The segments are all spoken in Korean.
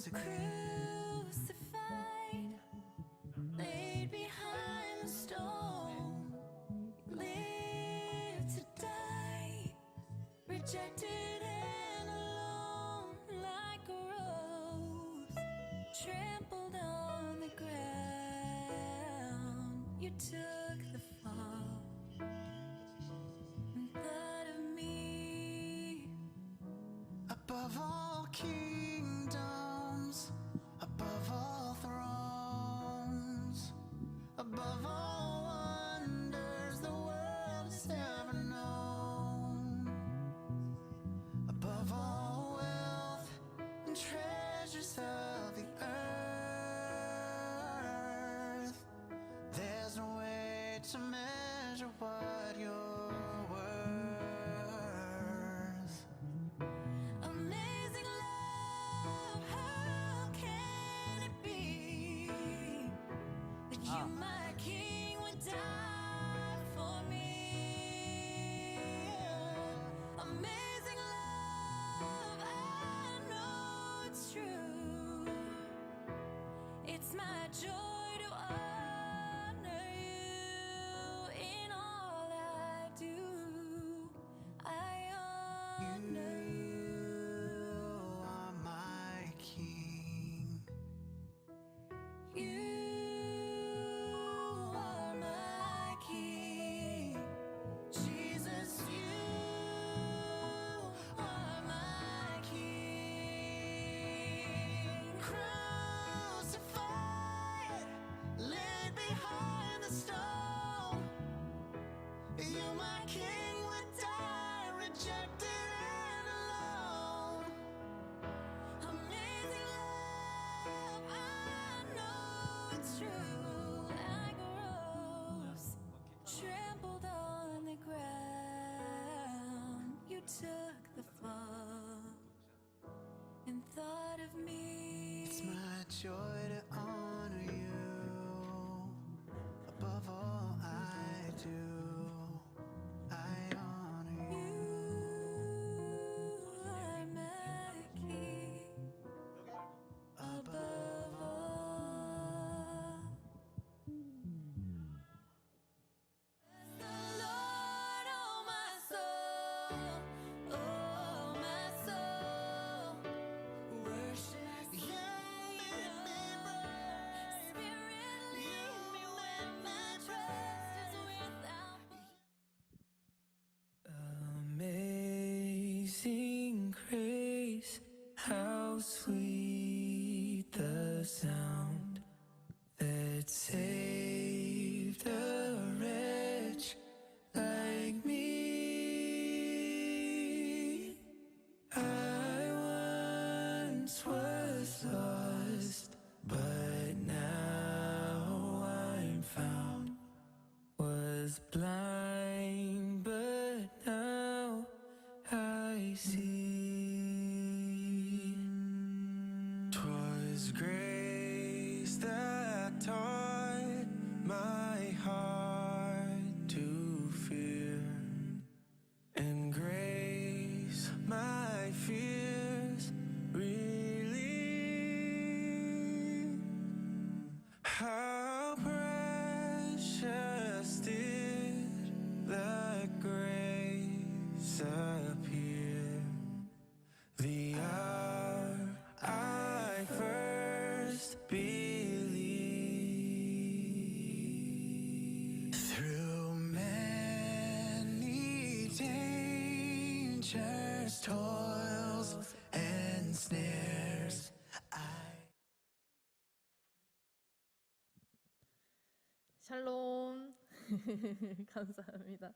was crucified, laid behind the stone. You lived to die, rejected and alone, like a rose trampled on the ground. You took the fall and thought of me. Above all kingdoms, above all thrones, above all wonders the world has ever known, above all wealth and treasures of the earth, there's no way to measure what you're worth. Amazing love, how can it be that you, my king, would die for me? Amazing love, I know it's true. It's my joy to honor you in all I do. I honor you, are my king. You are my king. Jesus, you are my king. Crucified, laid behind the stone. You, my king, would die, rejected and alone. Amazing love, I know it's true. Like a rose trampled on the ground. You took the fall and thought of me. It's my joy to honor you above all I do. I honor you. You are my king above all. Bless the Lord, oh my soul, oh my soul. Worship you, lead me right. Spirit, lead me when my trust is without. Amazing grace, how sweet the sound that saved a wretch like me. I once was lost, but now I'm found. Was blind, but now I see. 'Twas grace that taught my heart to fear, and grace my fears relieved. How precious did that grace appear the hour I first believed. Through many dangers, toils, and snares, 샬롬. 감사합니다.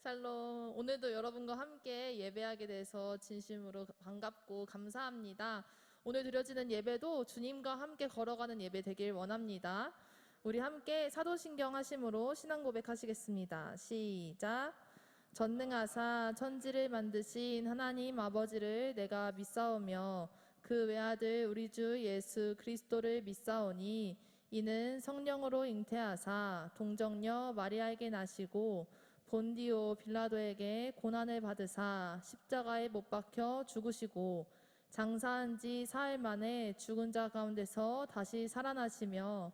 샬롬. 오늘도 여러분과 함께 예배하게 돼서 진심으로 반갑고 감사합니다. 오늘 드려지는 예배도 주님과 함께 걸어가는 예배 되길 원합니다. 우리 함께 사도신경 하심으로 신앙 고백하시겠습니다. 시작. 전능하사 천지를 만드신 하나님 아버지를 내가 믿사오며 그 외아들 우리 주 예수 그리스도를 믿사오니 이는 성령으로 잉태하사 동정녀 마리아에게 나시고 본디오 빌라도에게 고난을 받으사 십자가에 못 박혀 죽으시고 장사한 지 사흘 만에 죽은 자 가운데서 다시 살아나시며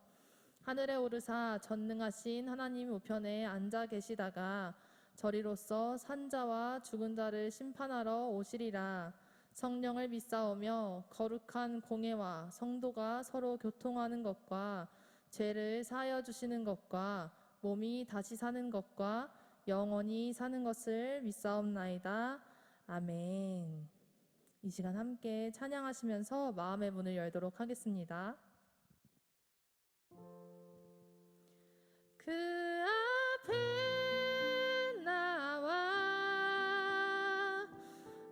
하늘에 오르사 전능하신 하나님 우편에 앉아 계시다가 저리로서 산자와 죽은 자를 심판하러 오시리라. 성령을 믿사오며 거룩한 공예와 성도가 서로 교통하는 것과 죄를 사하여 주시는 것과 몸이 다시 사는 것과 영원히 사는 것을 믿사옵나이다. 아멘. 이 시간 함께 찬양하시면서 마음의 문을 열도록 하겠습니다. 그 앞에 나와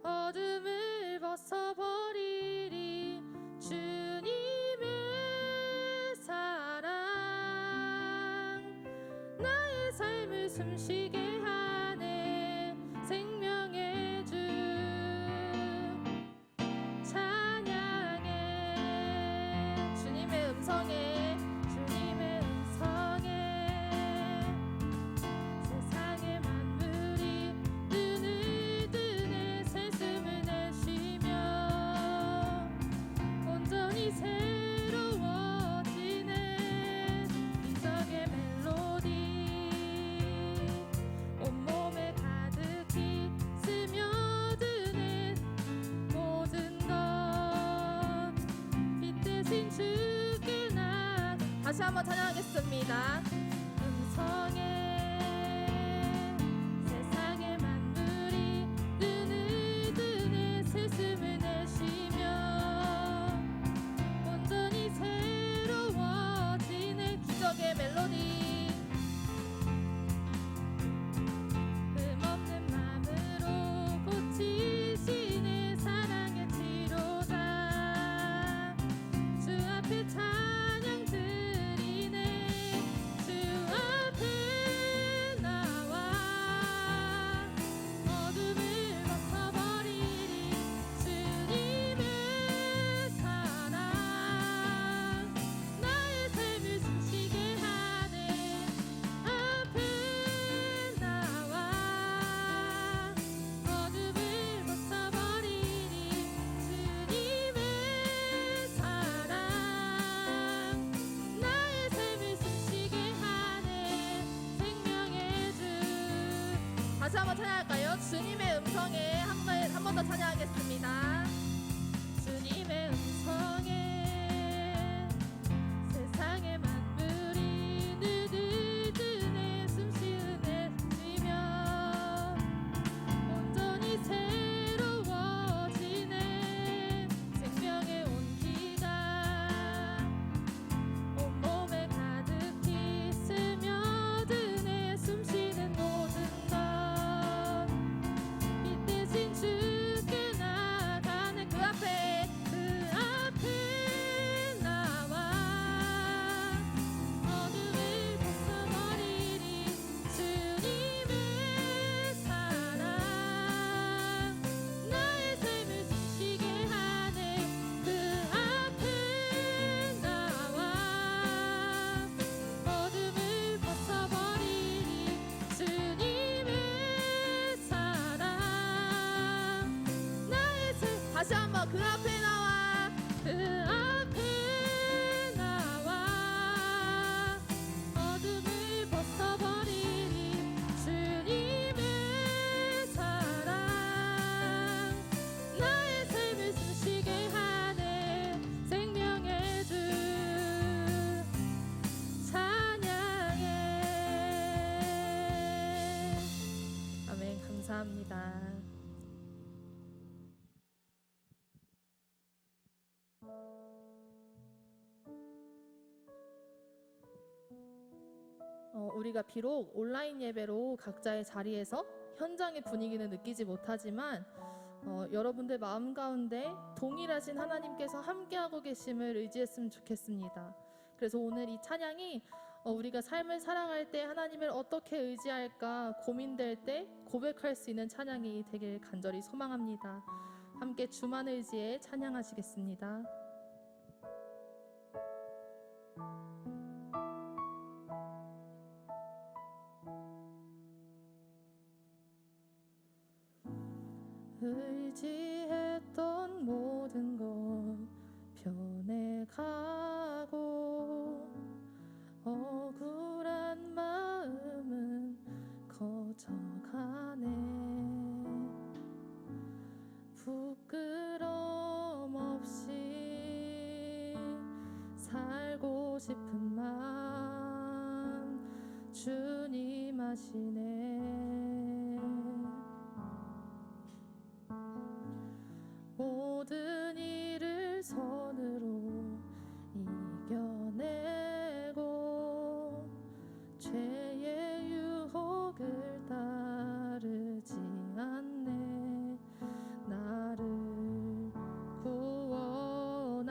어둠을 벗어버리리. 주님의 사랑 나의 삶을 숨쉬게 하네. 생명의 주 찬양해. 주님의 음성에 세상의 만물이 눈을 뜨네. 새숨을 내쉬며 온전히 새로워지네. 기적의 멜로디 온몸에 가득히 스며드네. 모든 것 빛 대신 주께 나. 다시 한번 찬양하겠습니다. 음성에 세상의 만물이 눈을 뜨네. 새숨을 내쉬며 온전히 새로워지네. 기적의 멜로디 흠없는 맘으로 고치시네. 사랑의 치료자 주 앞에 찬양 드리네. 주 앞에 나와 어둠을 벗어버리리. 주님의 사랑 나의 삶을 숨쉬게 하네. 앞에 나와 어둠을 벗어버리리. 주님의 사랑 나의 삶을 숨쉬게 하네. 생명의 주. 다시 한번 찬양할까요? 주님의 음성에 한 번 더 찬양하겠습니다. 주님의 음성에 세상의 만물이 눈을 뜨네. 숨쉬네 쉬며 온전히 새로워지네. 생명의 온기가 온몸에 가득히 스며드네. 숨쉬는 모든 것 빛 대신 주께 나가네. 그 앞에 나와 어둠을 벗어버리리. 주님의 사랑 나의 삶을 숨쉬게 하네. 그 앞에 나와 어둠을 벗어버리리. 주님의 사랑 나의 삶. 다시 한번 그 앞에 나와 그 앞에 나와 어둠을 벗어버리리. 주님의 사랑 나의 삶을 숨쉬게 하네. 생명의 주 찬양해. 아멘. 감사합니다. 우리가 비록 온라인 예배로 각자의 자리에서 현장의 분위기는 느끼지 못하지만 여러분들 마음 가운데 동일하신 하나님께서 함께하고 계심을 의지했으면 좋겠습니다. 그래서 오늘 이 찬양이 우리가 삶을 살아갈 때 하나님을 어떻게 의지할까 고민될 때 고백할 수 있는 찬양이 되길 간절히 소망합니다. 함께 주만 의지해 찬양하시겠습니다. 의지했던 의지했던 모든 것 변해가고 억울한 마음은 커져가네. 부끄럼 없이 살고 싶은 마음 주님 아시네. 모든 일을 선으로 이겨내고 죄의 유혹을 따르지 않네. 나를 구원하신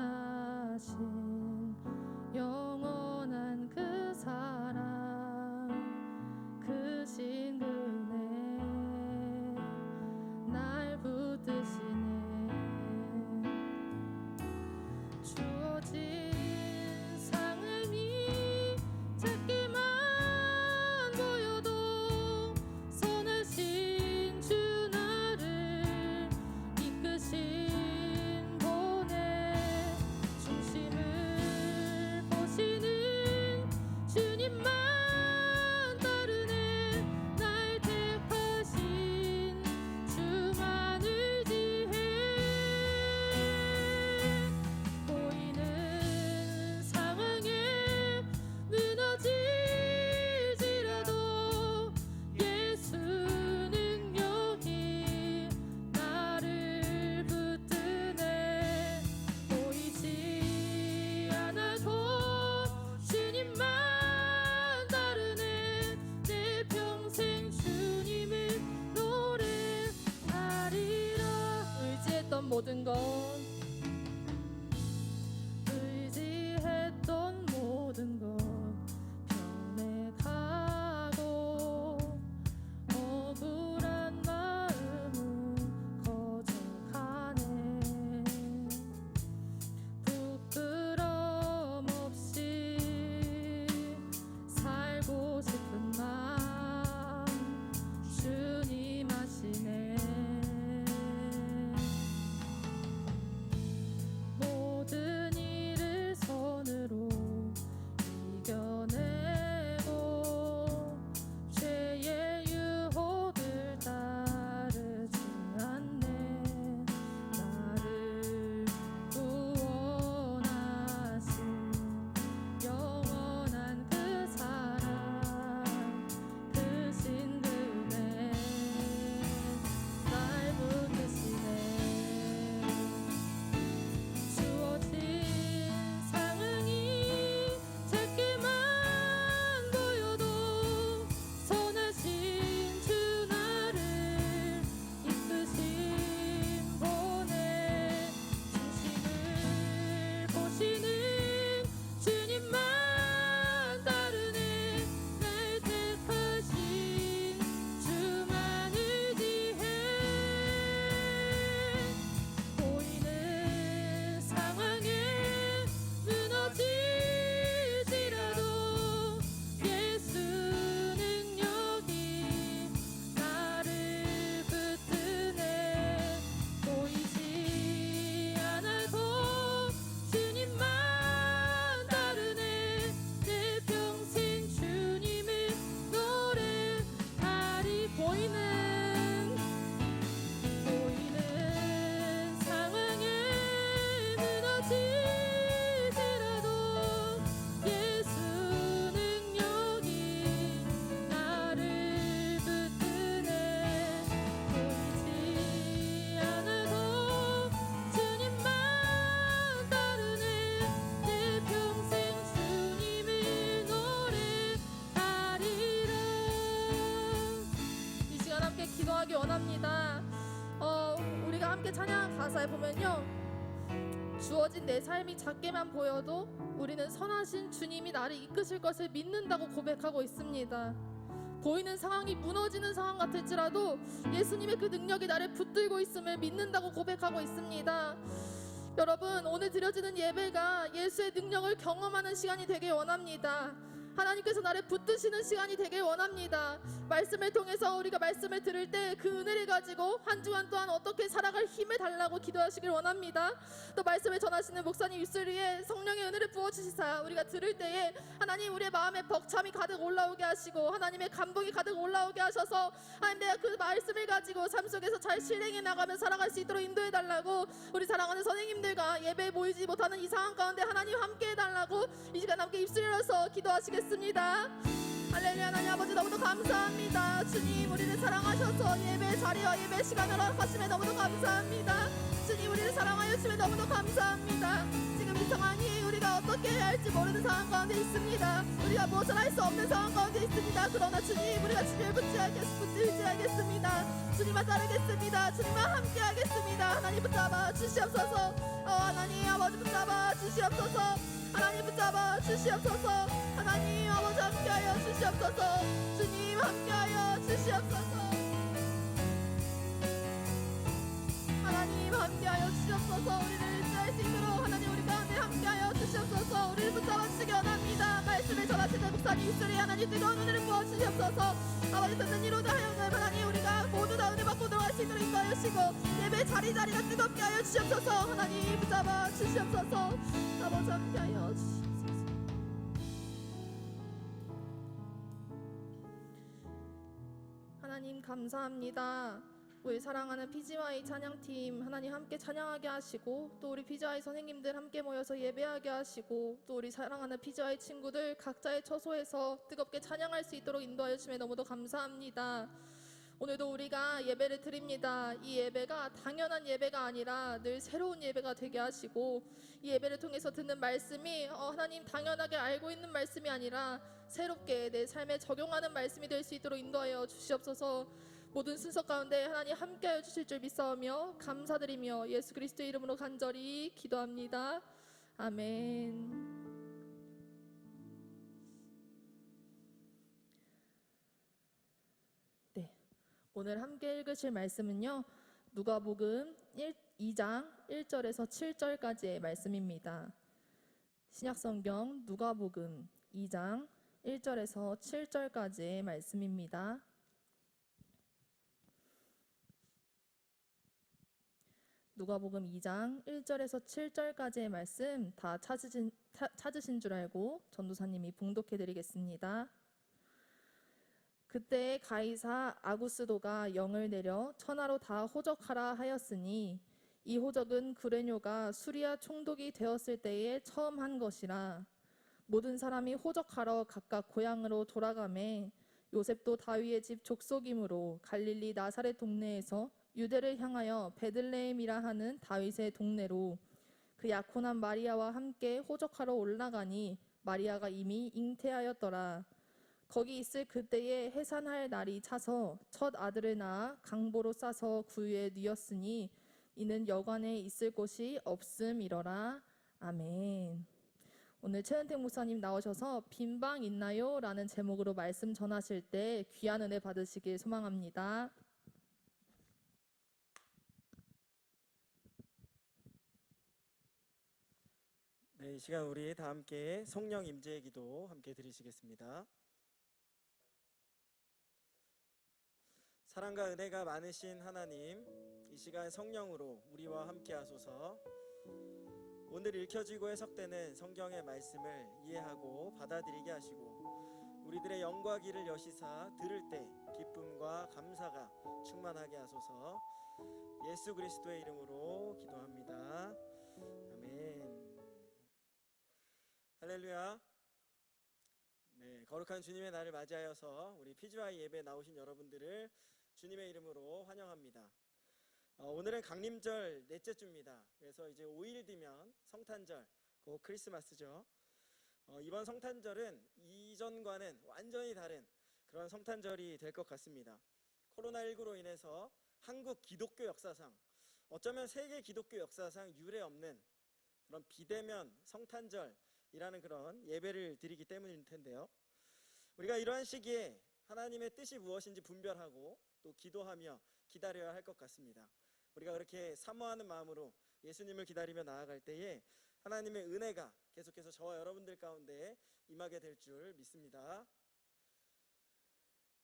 영원한 그 사랑 그 신 은혜 날 붙드시네. 주어진 상음이 작게만 보여도 선하신 주 나를 이끄신 본의 중심을 보시는 주님만 따르네. 날 택하신 주만 의지해. 보이는 상황에 무너질지라도 예수 능력이 나를 붙드네. 보이지 않아도 주님만 따르네. 내 평생 주님을 노래하리라. 의지했던 모든 것 의지했던 모든 것 변해가고 억울한 마음은 커져가네. 부끄럼 없이 살고 싶은 마음 주님 아시네. 모든 일을 선으로 이겨내고 죄의 유혹을 따르지 않네. 나를 구원하신 영원한 그 사랑 그 신 은혜 날 붙드시네. 주어진 상황이 작게만 보여도 선하신 주 나를 이끄신 본의 중심을 보시는 주님만 따르네. 날 택하신 주만 의지해. 보이는 상황에 무너질지라도 예수 능력이 나를 붙드네. 보이지 않아도 주님만 따르네. 내 평생 주님을 노래하리. 보이는 상황에 무너질지라도 예수 능력이 나를 붙드네. 보이지 않아도 주님만 따르네. 내 평생 주님을 노래하리라. 이 시간 함께 기도하기 원합니다. 우리가 함께 찬양 가사에 보면요, 주어진 내 삶이 작게만 보여도 우리는 선하신 주님이 나를 이끄실 것을 믿는다고 고백하고 있습니다. 보이는 상황이 무너지는 상황 같을지라도 예수님의 그 능력이 나를 붙들고 있음을 믿는다고 고백하고 있습니다. 여러분, 오늘 드려지는 예배가 예수의 능력을 경험하는 시간이 되길 원합니다. 하나님께서 나를 붙드시는 시간이 되길 원합니다. 말씀을 통해서 우리가 말씀을 들을 때 그 은혜를 가지고 한 주간 또한 어떻게 살아갈 힘을 달라고 기도하시길 원합니다. 또 말씀을 전하시는 목사님 입술 위에 성령의 은혜를 부어주시사 우리가 들을 때에 하나님 우리의 마음에 벅참이 가득 올라오게 하시고 하나님의 감동이 가득 올라오게 하셔서 하나님 내가 그 말씀을 가지고 삶 속에서 잘 실행해 나가며 살아갈 수 있도록 인도해 달라고 우리 사랑하는 선생님들과 예배에 모이지 못하는 이 상황 가운데 하나님 함께 해달라고 이 시간 함께 입술 열어서 기도하시겠습니다. 할렐루야. 하나님 아버지 너무도 감사합니다. 주님 우리를 사랑하셔서 예배 자리와 예배 시간을 허락하심에 너무도 감사합니다. 주님 우리를 사랑하여 주심에 너무도 감사합니다. 지금 이 상황이 우리가 어떻게 해야 할지 모르는 상황 가운데 있습니다. 우리가 무엇을 할 수 없는 상황 가운데 있습니다. 그러나 주님 우리가 주님을 붙들지하겠습니다. 주님만 따르겠습니다. 주님만 함께 하겠습니다. 하나님 붙잡아 주시옵소서. 하나님 아버지 붙잡아 주시옵소서. 하나님 붙잡아 주시옵소서. 하나님 아버지 함께하여 주시옵소서. 주님 함께하여 주시옵소서. 하나님 함께하여 주시옵소서. 우리를 인도할 수 있도록 하나님 우리 가운데 함께하여 주시옵소서. 우리를 붙잡아 주시기 원합니다. 말씀을 전하시는 목사님 입술에 하나님 뜨거운 은혜를 부어 주시옵소서. 아버지 듣는 이로다 하여금 하나님 우리가 모두 다 은혜 받고 들어갈 수 있도록 인도하여 주시고 예배 자리가 뜨겁게 하여 주시옵소서. 하나님 붙잡아 주시옵소서. 아버지 함께하여 주시옵소서. 하나님 감사합니다. 우리 사랑하는 PGY 찬양팀 하나님 함께 찬양하게 하시고 또 우리 PGY 선생님들 함께 모여서 예배하게 하시고 또 우리 사랑하는 PGY 친구들 각자의 처소에서 뜨겁게 찬양할 수 있도록 인도하여 주시면 너무도 감사합니다. 오늘도 우리가 예배를 드립니다. 이 예배가 당연한 예배가 아니라 늘 새로운 예배가 되게 하시고 이 예배를 통해서 듣는 말씀이 하나님 당연하게 알고 있는 말씀이 아니라 새롭게 내 삶에 적용하는 말씀이 될 수 있도록 인도하여 주시옵소서. 모든 순서 가운데 하나님 함께하여 주실 줄 믿사오며 감사드리며 예수 그리스도의 이름으로 간절히 기도합니다. 아멘. 네, 오늘 함께 읽으실 말씀은요 누가복음 2장 1절에서 7절까지의 말씀입니다. 신약성경 누가복음 2장 1절에서 7절까지의 말씀입니다. 누가복음 2장 1절에서 7절까지의 말씀 다 찾으신 줄 알고 전도사님이 봉독해 드리겠습니다. 그때 가이사 아구스도가 영을 내려 천하로 다 호적하라 하였으니 이 호적은 구레뇨가 수리아 총독이 되었을 때에 처음 한 것이라. 모든 사람이 호적하러 각각 고향으로 돌아가매 요셉도 다윗의 집 족속이므로 갈릴리 나사렛 동네에서 유대를 향하여 베들레헴이라 하는 다윗의 동네로 그 약혼한 마리아와 함께 호적하러 올라가니 마리아가 이미 잉태하였더라. 거기 있을 그때에 해산할 날이 차서 첫 아들을 낳아 강보로 싸서 구유에 뉘었으니 이는 여관에 있을 곳이 없음이러라. 아멘. 오늘 최은택 목사님 나오셔서 빈방 있나요? 라는 제목으로 말씀 전하실 때 귀한 은혜 받으시길 소망합니다. 네, 이 시간 우리 다 함께 성령 임재의 기도 함께 드리시겠습니다. 사랑과 은혜가 많으신 하나님, 이 시간 성령으로 우리와 함께 하소서. 오늘 읽혀지고 해석되는 성경의 말씀을 이해하고 받아들이게 하시고 우리들의 영과 귀를 여시사 들을 때 기쁨과 감사가 충만하게 하소서. 예수 그리스도의 이름으로 기도합니다. 아멘. 할렐루야. 네, 거룩한 주님의 날을 맞이하여서 우리 PGY 예배 나오신 여러분들을 주님의 이름으로 환영합니다. 오늘은 강림절 넷째 주입니다. 그래서 이제 5일 뒤면 성탄절, 곧 크리스마스죠. 이번 성탄절은 이전과는 완전히 다른 그런 성탄절이 될 것 같습니다. 코로나19로 인해서 한국 기독교 역사상, 어쩌면 세계 기독교 역사상 유례 없는 그런 비대면 성탄절이라는 그런 예배를 드리기 때문일 텐데요. 우리가 이러한 시기에 하나님의 뜻이 무엇인지 분별하고 또 기도하며 기다려야 할 것 같습니다. 우리가 그렇게 사모하는 마음으로 예수님을 기다리며 나아갈 때에 하나님의 은혜가 계속해서 저와 여러분들 가운데 임하게 될 줄 믿습니다.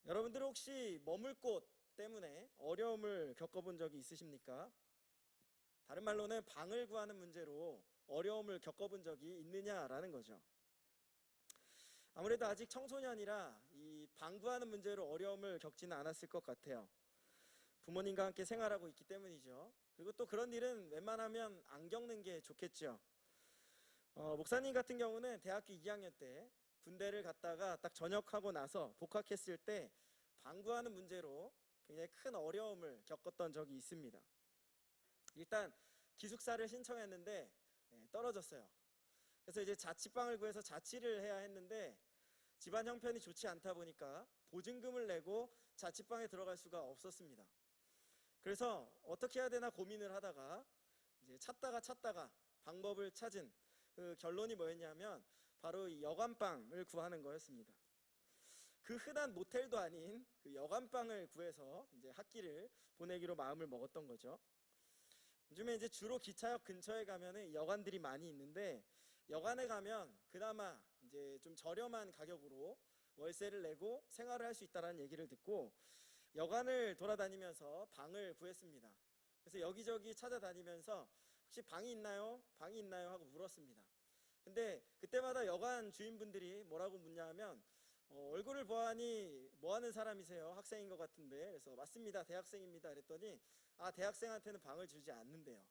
여러분들 혹시 머물 곳 때문에 어려움을 겪어본 적이 있으십니까? 다른 말로는 방을 구하는 문제로 어려움을 겪어본 적이 있느냐라는 거죠. 아무래도 아직 청소년이라 이 방 구하는 문제로 어려움을 겪지는 않았을 것 같아요. 부모님과 함께 생활하고 있기 때문이죠. 그리고 또 그런 일은 웬만하면 안 겪는 게 좋겠죠. 목사님 같은 경우는 대학교 2학년 때 군대를 갔다가 딱 전역하고 나서 복학했을 때 방 구하는 문제로 굉장히 큰 어려움을 겪었던 적이 있습니다. 일단 기숙사를 신청했는데 떨어졌어요. 그래서 이제 자취방을 구해서 자취를 해야 했는데 집안 형편이 좋지 않다 보니까 보증금을 내고 자취방에 들어갈 수가 없었습니다. 그래서 어떻게 해야 되나 고민을 하다가 이제 찾다가 방법을 찾은 그 결론이 뭐였냐면 바로 이 여관방을 구하는 거였습니다. 그 흔한 모텔도 아닌 그 여관방을 구해서 이제 학기를 보내기로 마음을 먹었던 거죠. 요즘에 이제 주로 기차역 근처에 가면은 여관들이 많이 있는데 여관에 가면 그나마 이제 좀 저렴한 가격으로 월세를 내고 생활을 할 수 있다는 얘기를 듣고 여관을 돌아다니면서 방을 구했습니다. 그래서 여기저기 찾아다니면서 혹시 방이 있나요? 방이 있나요? 하고 물었습니다. 근데 그때마다 여관 주인분들이 뭐라고 묻냐면 얼굴을 보아하니 뭐 하는 사람이세요? 학생인 것 같은데. 그래서 맞습니다. 대학생입니다. 그랬더니 대학생한테는 방을 주지 않는데요.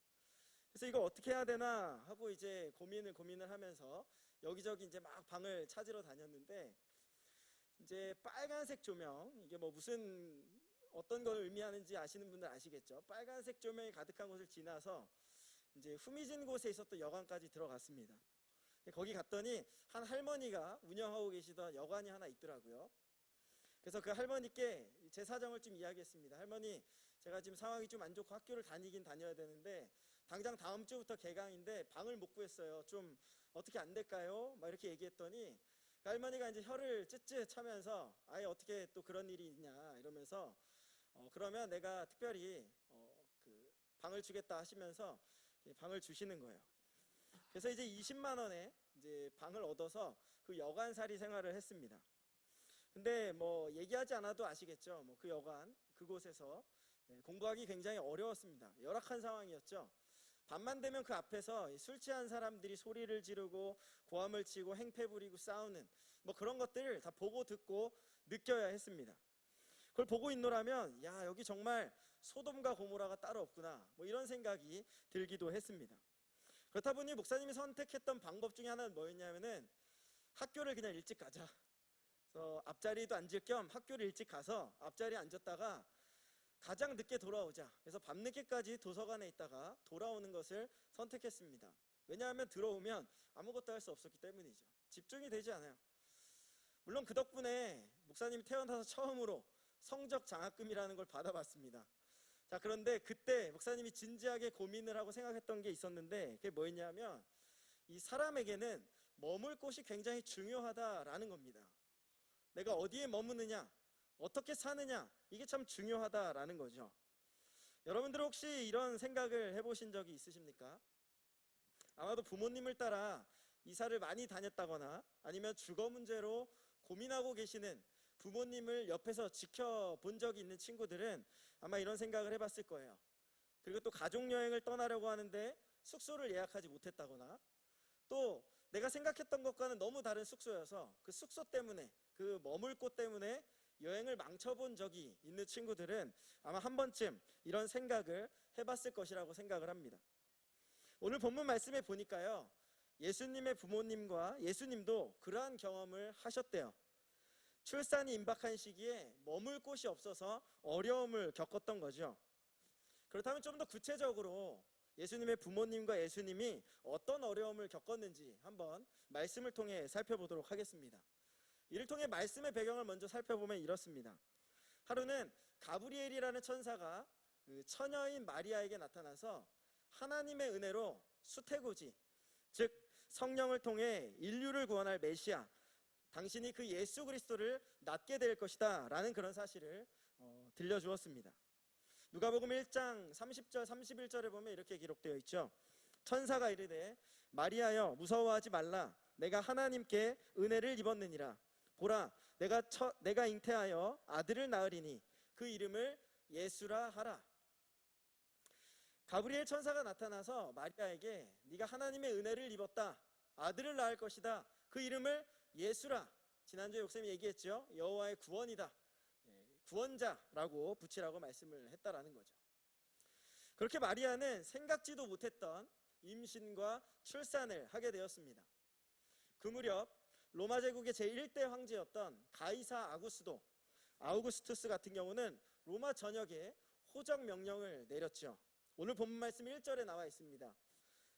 그래서 이거 어떻게 해야 되나 하고 이제 고민을 하면서 여기저기 이제 막 방을 찾으러 다녔는데 이제 빨간색 조명, 이게 뭐 무슨 어떤 걸 의미하는지 아시는 분들 아시겠죠? 빨간색 조명이 가득한 곳을 지나서 이제 후미진 곳에 있었던 여관까지 들어갔습니다. 거기 갔더니 한 할머니가 운영하고 계시던 여관이 하나 있더라고요. 그래서 그 할머니께 제 사정을 좀 이야기했습니다. 할머니, 제가 지금 상황이 좀 안 좋고 학교를 다니긴 다녀야 되는데 당장 다음 주부터 개강인데 방을 못 구했어요. 좀 어떻게 안 될까요? 막 이렇게 얘기했더니 그 할머니가 이제 혀를 쯧쯧 차면서 아예 어떻게 또 그런 일이 있냐 이러면서 그러면 내가 특별히 그 방을 주겠다 하시면서 방을 주시는 거예요. 그래서 이제 20만 원에 이제 방을 얻어서 그 여관살이 생활을 했습니다. 근데 뭐 얘기하지 않아도 아시겠죠. 뭐 그 여관 그곳에서 공부하기 굉장히 어려웠습니다. 열악한 상황이었죠. 밤만 되면 그 앞에서 술 취한 사람들이 소리를 지르고 고함을 치고 행패 부리고 싸우는 뭐 그런 것들을 다 보고 듣고 느껴야 했습니다. 그걸 보고 있노라면 야, 여기 정말 소돔과 고모라가 따로 없구나, 뭐 이런 생각이 들기도 했습니다. 그렇다 보니 목사님이 선택했던 방법 중에 하나는 뭐였냐면은 학교를 그냥 일찍 가자. 그래서 앞자리도 앉을 겸 학교를 일찍 가서 앞자리에 앉았다가 가장 늦게 돌아오자. 그래서 밤늦게까지 도서관에 있다가 돌아오는 것을 선택했습니다. 왜냐하면 들어오면 아무것도 할 수 없었기 때문이죠. 집중이 되지 않아요. 물론 그 덕분에 목사님이 태어나서 처음으로 성적 장학금이라는 걸 받아봤습니다. 자, 그런데 그때 목사님이 진지하게 고민을 하고 생각했던 게 있었는데 그게 뭐였냐면 이 사람에게는 머물 곳이 굉장히 중요하다라는 겁니다. 내가 어디에 머무느냐, 어떻게 사느냐, 이게 참 중요하다라는 거죠. 여러분들 혹시 이런 생각을 해보신 적이 있으십니까? 아마도 부모님을 따라 이사를 많이 다녔다거나 아니면 주거 문제로 고민하고 계시는 부모님을 옆에서 지켜본 적이 있는 친구들은 아마 이런 생각을 해봤을 거예요. 그리고 또 가족여행을 떠나려고 하는데 숙소를 예약하지 못했다거나 또 내가 생각했던 것과는 너무 다른 숙소여서 그 숙소 때문에, 그 머물 곳 때문에 여행을 망쳐본 적이 있는 친구들은 아마 한 번쯤 이런 생각을 해봤을 것이라고 생각을 합니다. 오늘 본문 말씀에 보니까요, 예수님의 부모님과 예수님도 그러한 경험을 하셨대요. 출산이 임박한 시기에 머물 곳이 없어서 어려움을 겪었던 거죠. 그렇다면 좀 더 구체적으로 예수님의 부모님과 예수님이 어떤 어려움을 겪었는지 한번 말씀을 통해 살펴보도록 하겠습니다. 이를 통해 말씀의 배경을 먼저 살펴보면 이렇습니다. 하루는 가브리엘이라는 천사가 그 처녀인 마리아에게 나타나서 하나님의 은혜로 수태고지, 즉 성령을 통해 인류를 구원할 메시아, 당신이 그 예수 그리스도를 낳게 될 것이다 라는 그런 사실을 들려주었습니다. 누가복음 1장 30절 31절에 보면 이렇게 기록되어 있죠. 천사가 이르되 마리아여 무서워하지 말라. 내가 하나님께 은혜를 입었느니라. 보라 내가 잉태하여 아들을 낳으리니 그 이름을 예수라 하라. 가브리엘 천사가 나타나서 마리아에게 네가 하나님의 은혜를 입었다. 아들을 낳을 것이다. 그 이름을 예수라. 지난주에 목사님이 얘기했죠. 여호와의 구원이다. 구원자라고 붙이라고 말씀을 했다라는 거죠. 그렇게 마리아는 생각지도 못했던 임신과 출산을 하게 되었습니다. 그 무렵 로마 제국의 제1대 황제였던 가이사 아우구스투스 같은 경우는 로마 전역에 호적 명령을 내렸죠. 오늘 본문 말씀 1절에 나와 있습니다.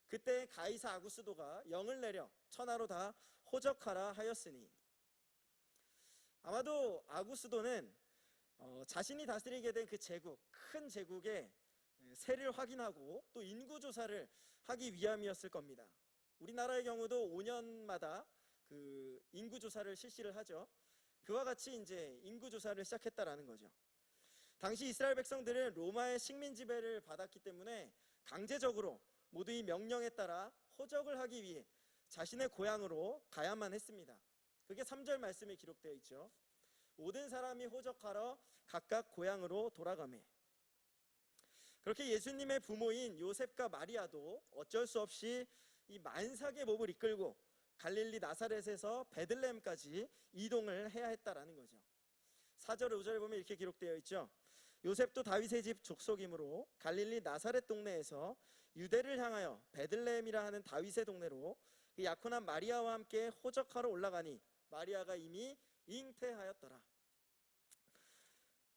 그때 가이사 아구스도가 영을 내려 천하로 다 호적하라 하였으니, 아마도 아구스도는 자신이 다스리게 된 그 제국, 큰 제국의 세를 확인하고 또 인구조사를 하기 위함이었을 겁니다. 우리나라의 경우도 5년마다 그 인구조사를 실시를 하죠. 그와 같이 이제 인구조사를 시작했다라는 거죠. 당시 이스라엘 백성들은 로마의 식민 지배를 받았기 때문에 강제적으로 모두 이 명령에 따라 호적을 하기 위해 자신의 고향으로 가야만 했습니다. 그게 3절 말씀에 기록되어 있죠. 모든 사람이 호적하러 각각 고향으로 돌아가매. 그렇게 예수님의 부모인 요셉과 마리아도 어쩔 수 없이 이 만삭의 몸을 이끌고 갈릴리 나사렛에서 베들레헴까지 이동을 해야 했다라는 거죠. 4절 5절 보면 이렇게 기록되어 있죠. 요셉도 다윗의 집 족속이므로 갈릴리 나사렛 동네에서 유대를 향하여 베들레헴이라 하는 다윗의 동네로 그 약혼한 마리아와 함께 호적하러 올라가니 마리아가 이미 잉태하였더라.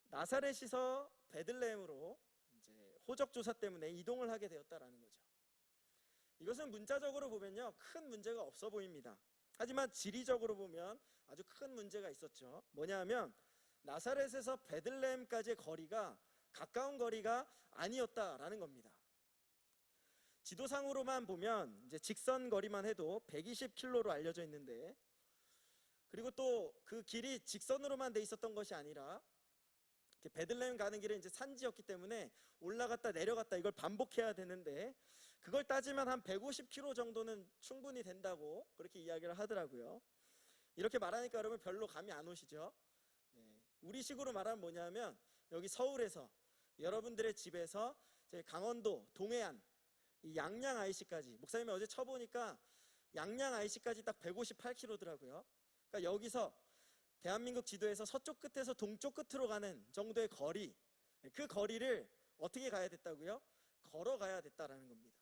나사렛에서 베들레헴으로 이제 호적 조사 때문에 이동을 하게 되었다라는 거죠. 이것은 문자적으로 보면요, 큰 문제가 없어 보입니다. 하지만 지리적으로 보면 아주 큰 문제가 있었죠. 뭐냐하면 나사렛에서 베들레헴까지의 거리가 가까운 거리가 아니었다라는 겁니다. 지도상으로만 보면 이제 직선 거리만 해도 120km로 알려져 있는데, 그리고 또 그 길이 직선으로만 돼 있었던 것이 아니라 베들레헴 가는 길은 이제 산지였기 때문에 올라갔다 내려갔다 이걸 반복해야 되는데, 그걸 따지면 한 150km 정도는 충분히 된다고 그렇게 이야기를 하더라고요. 이렇게 말하니까 여러분 별로 감이 안 오시죠? 네. 우리식으로 말하면 뭐냐면 여기 서울에서 여러분들의 집에서 강원도 동해안 이 양양 IC까지, 목사님이 어제 쳐보니까 양양 IC까지 딱 158km더라고요. 그러니까 여기서 대한민국 지도에서 서쪽 끝에서 동쪽 끝으로 가는 정도의 거리, 그 거리를 어떻게 가야 됐다고요? 걸어가야 됐다라는 겁니다.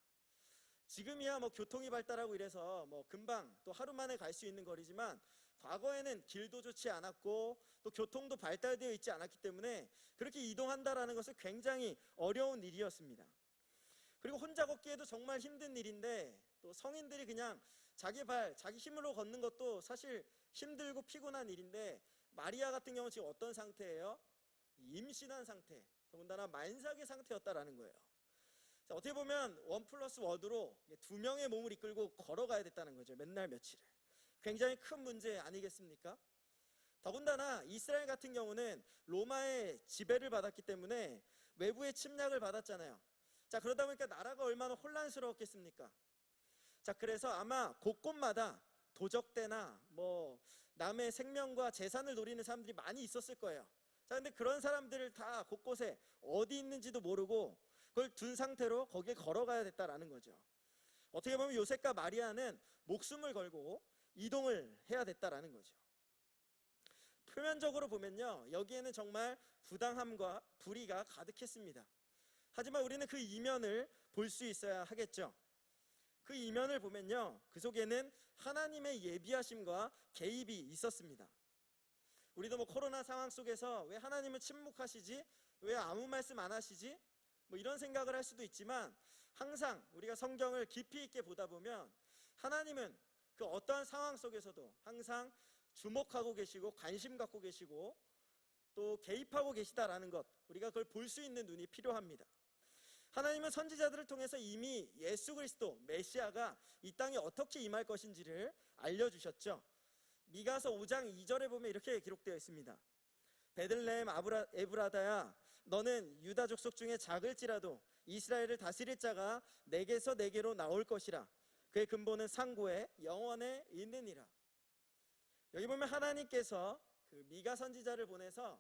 지금이야 뭐 교통이 발달하고 이래서 뭐 금방 또 하루 만에 갈 수 있는 거리지만, 과거에는 길도 좋지 않았고 또 교통도 발달되어 있지 않았기 때문에 그렇게 이동한다라는 것은 굉장히 어려운 일이었습니다. 그리고 혼자 걷기에도 정말 힘든 일인데, 또 성인들이 그냥 자기 힘으로 걷는 것도 사실 힘들고 피곤한 일인데, 마리아 같은 경우는 지금 어떤 상태예요? 임신한 상태, 더군다나 만삭의 상태였다라는 거예요. 자, 어떻게 보면 1+1으로 2명의 몸을 이끌고 걸어가야 됐다는 거죠. 맨날 며칠을. 굉장히 큰 문제 아니겠습니까? 더군다나 이스라엘 같은 경우는 로마의 지배를 받았기 때문에 외부의 침략을 받았잖아요. 자, 그러다 보니까 나라가 얼마나 혼란스러웠겠습니까? 자, 그래서 아마 곳곳마다 도적대나 뭐 남의 생명과 재산을 노리는 사람들이 많이 있었을 거예요. 자, 근데 그런 사람들을 다 곳곳에 어디 있는지도 모르고 그걸 둔 상태로 거기에 걸어가야 됐다라는 거죠. 어떻게 보면 요셉과 마리아는 목숨을 걸고 이동을 해야 됐다라는 거죠. 표면적으로 보면요, 여기에는 정말 부당함과 불의가 가득했습니다. 하지만 우리는 그 이면을 볼 수 있어야 하겠죠. 그 이면을 보면요, 그 속에는 하나님의 예비하심과 개입이 있었습니다. 우리도 뭐 코로나 상황 속에서 왜 하나님은 침묵하시지? 왜 아무 말씀 안 하시지? 뭐 이런 생각을 할 수도 있지만, 항상 우리가 성경을 깊이 있게 보다 보면 하나님은 그 어떠한 상황 속에서도 항상 주목하고 계시고 관심 갖고 계시고 또 개입하고 계시다라는 것, 우리가 그걸 볼 수 있는 눈이 필요합니다. 하나님은 선지자들을 통해서 이미 예수 그리스도 메시아가 이 땅에 어떻게 임할 것인지를 알려주셨죠. 미가서 5장 2절에 보면 이렇게 기록되어 있습니다. 베들레헴 에브라다야, 너는 유다 족속 중에 작을지라도 이스라엘을 다스릴 자가 내게서 내게로 나올 것이라. 그의 근본은 상고에 영원에 있느니라. 여기 보면 하나님께서 그 미가 선지자를 보내서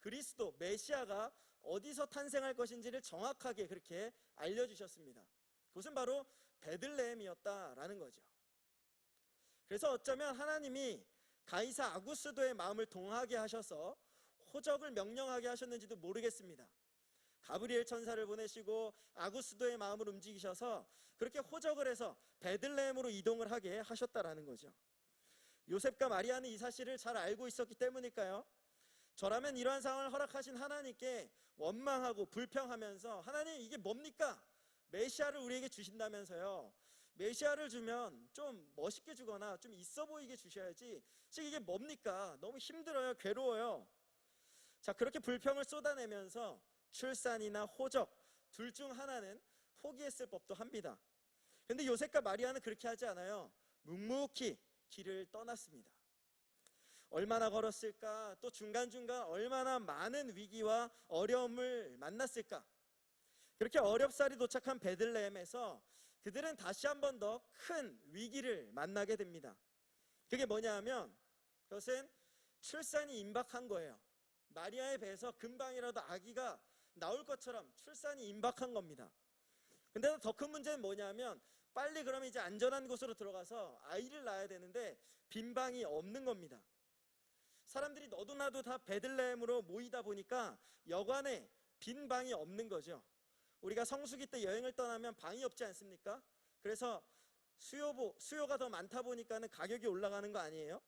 그리스도 메시아가 어디서 탄생할 것인지를 정확하게 그렇게 알려주셨습니다. 그것은 바로 베들레헴이었다라는 거죠. 그래서 어쩌면 하나님이 가이사 아구스도의 마음을 동하게 하셔서 호적을 명령하게 하셨는지도 모르겠습니다. 가브리엘 천사를 보내시고 아구스도의 마음을 움직이셔서 그렇게 호적을 해서 베들레헴으로 이동을 하게 하셨다라는 거죠. 요셉과 마리아는 이 사실을 잘 알고 있었기 때문일까요? 저라면 이러한 상황을 허락하신 하나님께 원망하고 불평하면서, 하나님 이게 뭡니까? 메시아를 우리에게 주신다면서요. 메시아를 주면 좀 멋있게 주거나 좀 있어 보이게 주셔야지, 지금 이게 뭡니까? 너무 힘들어요, 괴로워요. 자, 그렇게 불평을 쏟아내면서 출산이나 호적 둘 중 하나는 포기했을 법도 합니다. 근데 요셉과 마리아는 그렇게 하지 않아요. 묵묵히 길을 떠났습니다. 얼마나 걸었을까? 또 중간중간 얼마나 많은 위기와 어려움을 만났을까? 그렇게 어렵사리 도착한 베들레헴에서 그들은 다시 한 번 더 큰 위기를 만나게 됩니다. 그게 뭐냐 하면, 그것은 출산이 임박한 거예요. 마리아의 배에서 금방이라도 아기가 나올 것처럼 출산이 임박한 겁니다. 근데 더 큰 문제는 뭐냐면, 빨리 그러면 이제 안전한 곳으로 들어가서 아이를 낳아야 되는데 빈 방이 없는 겁니다. 사람들이 너도 나도 다 베들레헴으로 모이다 보니까 여관에 빈 방이 없는 거죠. 우리가 성수기 때 여행을 떠나면 방이 없지 않습니까? 그래서 수요가 더 많다 보니까는 가격이 올라가는 거 아니에요?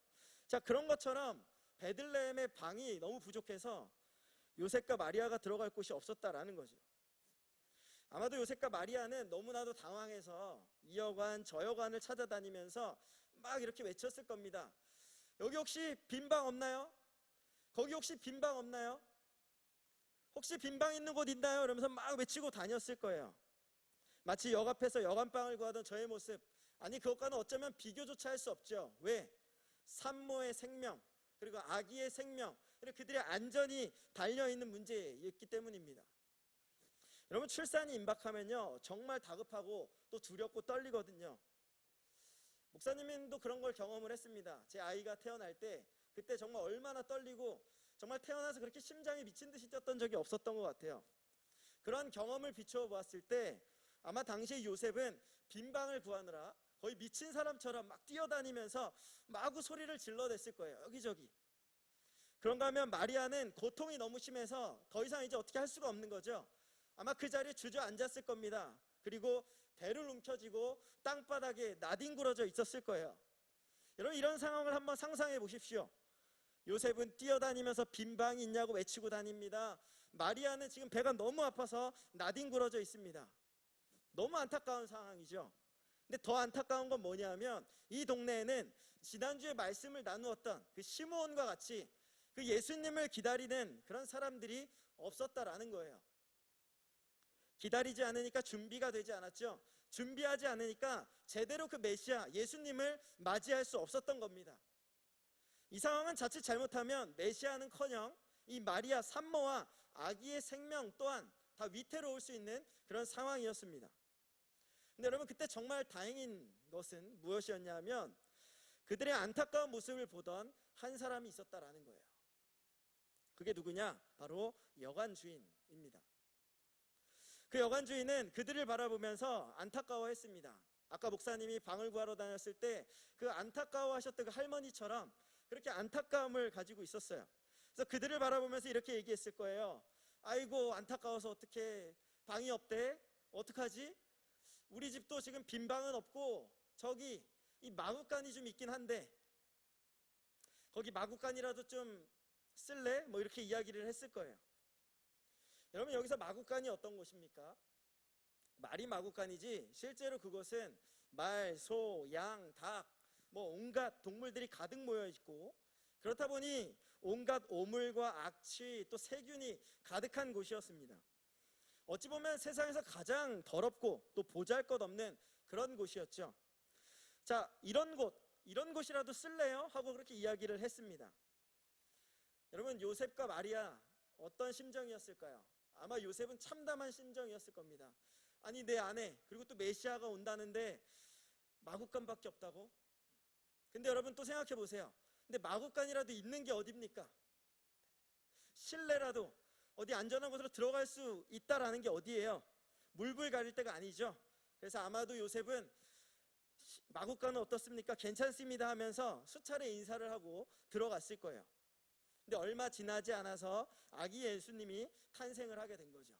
자, 그런 것처럼 베들레헴의 방이 너무 부족해서 요셉과 마리아가 들어갈 곳이 없었다라는 거죠. 아마도 요셉과 마리아는 너무나도 당황해서 이 여관 저 여관을 찾아다니면서 막 이렇게 외쳤을 겁니다. 여기 혹시 빈 방 없나요? 거기 혹시 빈 방 없나요? 혹시 빈 방 있는 곳 있나요? 이러면서 막 외치고 다녔을 거예요. 마치 역 앞에서 여관방을 구하던 저의 모습, 아니 그것과는 어쩌면 비교조차 할 수 없죠. 왜? 산모의 생명, 그리고 아기의 생명, 그리고 그들의 안전이 달려있는 문제였기 때문입니다. 여러분, 출산이 임박하면요 정말 다급하고 또 두렵고 떨리거든요. 목사님도 그런 걸 경험을 했습니다. 제 아이가 태어날 때 그때 정말 얼마나 떨리고 정말 태어나서 그렇게 심장이 미친 듯이 뛰었던 적이 없었던 것 같아요. 그런 경험을 비추어 보았을 때 아마 당시에 요셉은 빈 방을 구하느라 거의 미친 사람처럼 막 뛰어다니면서 마구 소리를 질러댔을 거예요, 여기저기. 그런가 하면 마리아는 고통이 너무 심해서 더 이상 이제 어떻게 할 수가 없는 거죠. 아마 그 자리에 주저앉았을 겁니다. 그리고 배를 움켜쥐고 땅바닥에 나뒹굴어져 있었을 거예요. 여러분, 이런 상황을 한번 상상해 보십시오. 요셉은 뛰어다니면서 빈 방이 있냐고 외치고 다닙니다. 마리아는 지금 배가 너무 아파서 나뒹굴어져 있습니다. 너무 안타까운 상황이죠. 근데 더 안타까운 건 뭐냐면, 이 동네에는 지난주에 말씀을 나누었던 그 시므온과 같이 그 예수님을 기다리는 그런 사람들이 없었다라는 거예요. 기다리지 않으니까 준비가 되지 않았죠. 준비하지 않으니까 제대로 그 메시아 예수님을 맞이할 수 없었던 겁니다. 이 상황은 자칫 잘못하면 메시아는커녕 이 마리아 산모와 아기의 생명 또한 다 위태로울 수 있는 그런 상황이었습니다. 근데 여러분, 그때 정말 다행인 것은 무엇이었냐면, 그들의 안타까운 모습을 보던 한 사람이 있었다라는 거예요. 그게 누구냐? 바로 여관 주인입니다. 그 여관 주인은 그들을 바라보면서 안타까워했습니다. 아까 목사님이 방을 구하러 다녔을 때 그 안타까워하셨던 그 할머니처럼 그렇게 안타까움을 가지고 있었어요. 그래서 그들을 바라보면서 이렇게 얘기했을 거예요. 아이고, 안타까워서 어떡해, 방이 없대? 어떡하지? 우리 집도 지금 빈 방은 없고 저기 이 마구간이 좀 있긴 한데 거기 마구간이라도 좀 쓸래? 뭐 이렇게 이야기를 했을 거예요. 여러분, 여기서 마구간이 어떤 곳입니까? 말이 마구간이지 실제로 그곳은 말, 소, 양, 닭, 뭐 온갖 동물들이 가득 모여 있고, 그렇다 보니 온갖 오물과 악취 또 세균이 가득한 곳이었습니다. 어찌 보면 세상에서 가장 더럽고 또 보잘것없는 그런 곳이었죠. 자, 이런 곳이라도 쓸래요? 하고 그렇게 이야기를 했습니다. 여러분, 요셉과 마리아 어떤 심정이었을까요? 아마 요셉은 참담한 심정이었을 겁니다. 아니 내 아내 그리고 또 메시아가 온다는데 마구간밖에 없다고? 근데 여러분 또 생각해 보세요. 근데 마구간이라도 있는 게 어딥니까? 실내라도 어디 안전한 곳으로 들어갈 수 있다라는 게 어디예요? 물불 가릴 때가 아니죠. 그래서 아마도 요셉은 마구간은 어떻습니까? 괜찮습니다 하면서 수차례 인사를 하고 들어갔을 거예요. 근데 얼마 지나지 않아서 아기 예수님이 탄생을 하게 된 거죠.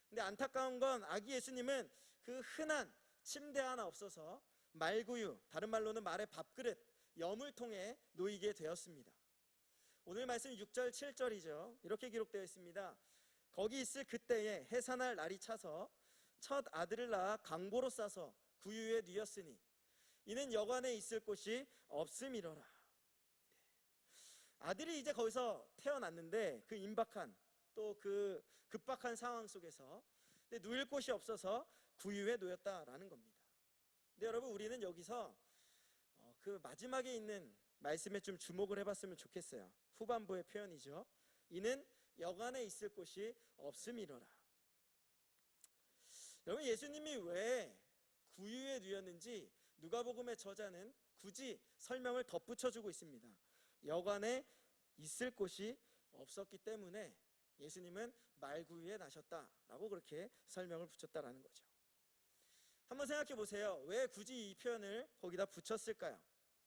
근데 안타까운 건 아기 예수님은 그 흔한 침대 하나 없어서 말구유, 다른 말로는 말의 밥그릇, 여물통에 놓이게 되었습니다. 오늘 말씀 6절 7절이죠. 이렇게 기록되어 있습니다. 거기 있을 그때에 해산할 날이 차서 첫 아들을 낳아 강보로 싸서 구유에 뉘었으니 이는 여관에 있을 곳이 없음이로라. 아들이 이제 거기서 태어났는데 그 임박한 또 그 급박한 상황 속에서 누일 곳이 없어서 구유에 놓였다라는 겁니다. 근데 여러분 우리는 여기서 그 마지막에 있는 말씀에 좀 주목을 해봤으면 좋겠어요. 후반부의 표현이죠. 이는 여관에 있을 곳이 없음이로라. 여러분 예수님이 왜 구유에 누였는지 누가복음의 저자는 굳이 설명을 덧붙여주고 있습니다. 여관에 있을 곳이 없었기 때문에 예수님은 말구유에 나셨다라고 그렇게 설명을 붙였다라는 거죠. 한번 생각해 보세요. 왜 굳이 이 표현을 거기다 붙였을까요?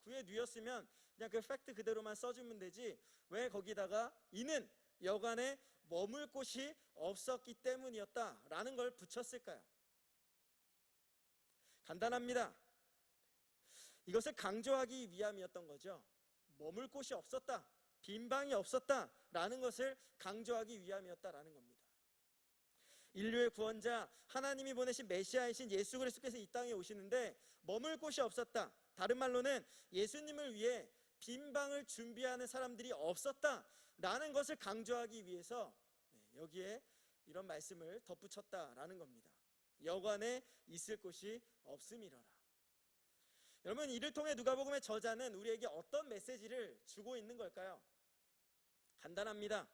구유에 누였으면 그냥 그 팩트 그대로만 써주면 되지 왜 거기다가 이는 여관에 머물 곳이 없었기 때문이었다라는 걸 붙였을까요? 간단합니다. 이것을 강조하기 위함이었던 거죠. 머물 곳이 없었다, 빈방이 없었다라는 것을 강조하기 위함이었다라는 겁니다. 인류의 구원자 하나님이 보내신 메시아이신 예수 그리스도께서 이 땅에 오시는데 머물 곳이 없었다. 다른 말로는 예수님을 위해 빈방을 준비하는 사람들이 없었다라는 것을 강조하기 위해서 여기에 이런 말씀을 덧붙였다라는 겁니다. 여관에 있을 곳이 없음이로라. 여러분 이를 통해 누가복음의 저자는 우리에게 어떤 메시지를 주고 있는 걸까요? 간단합니다.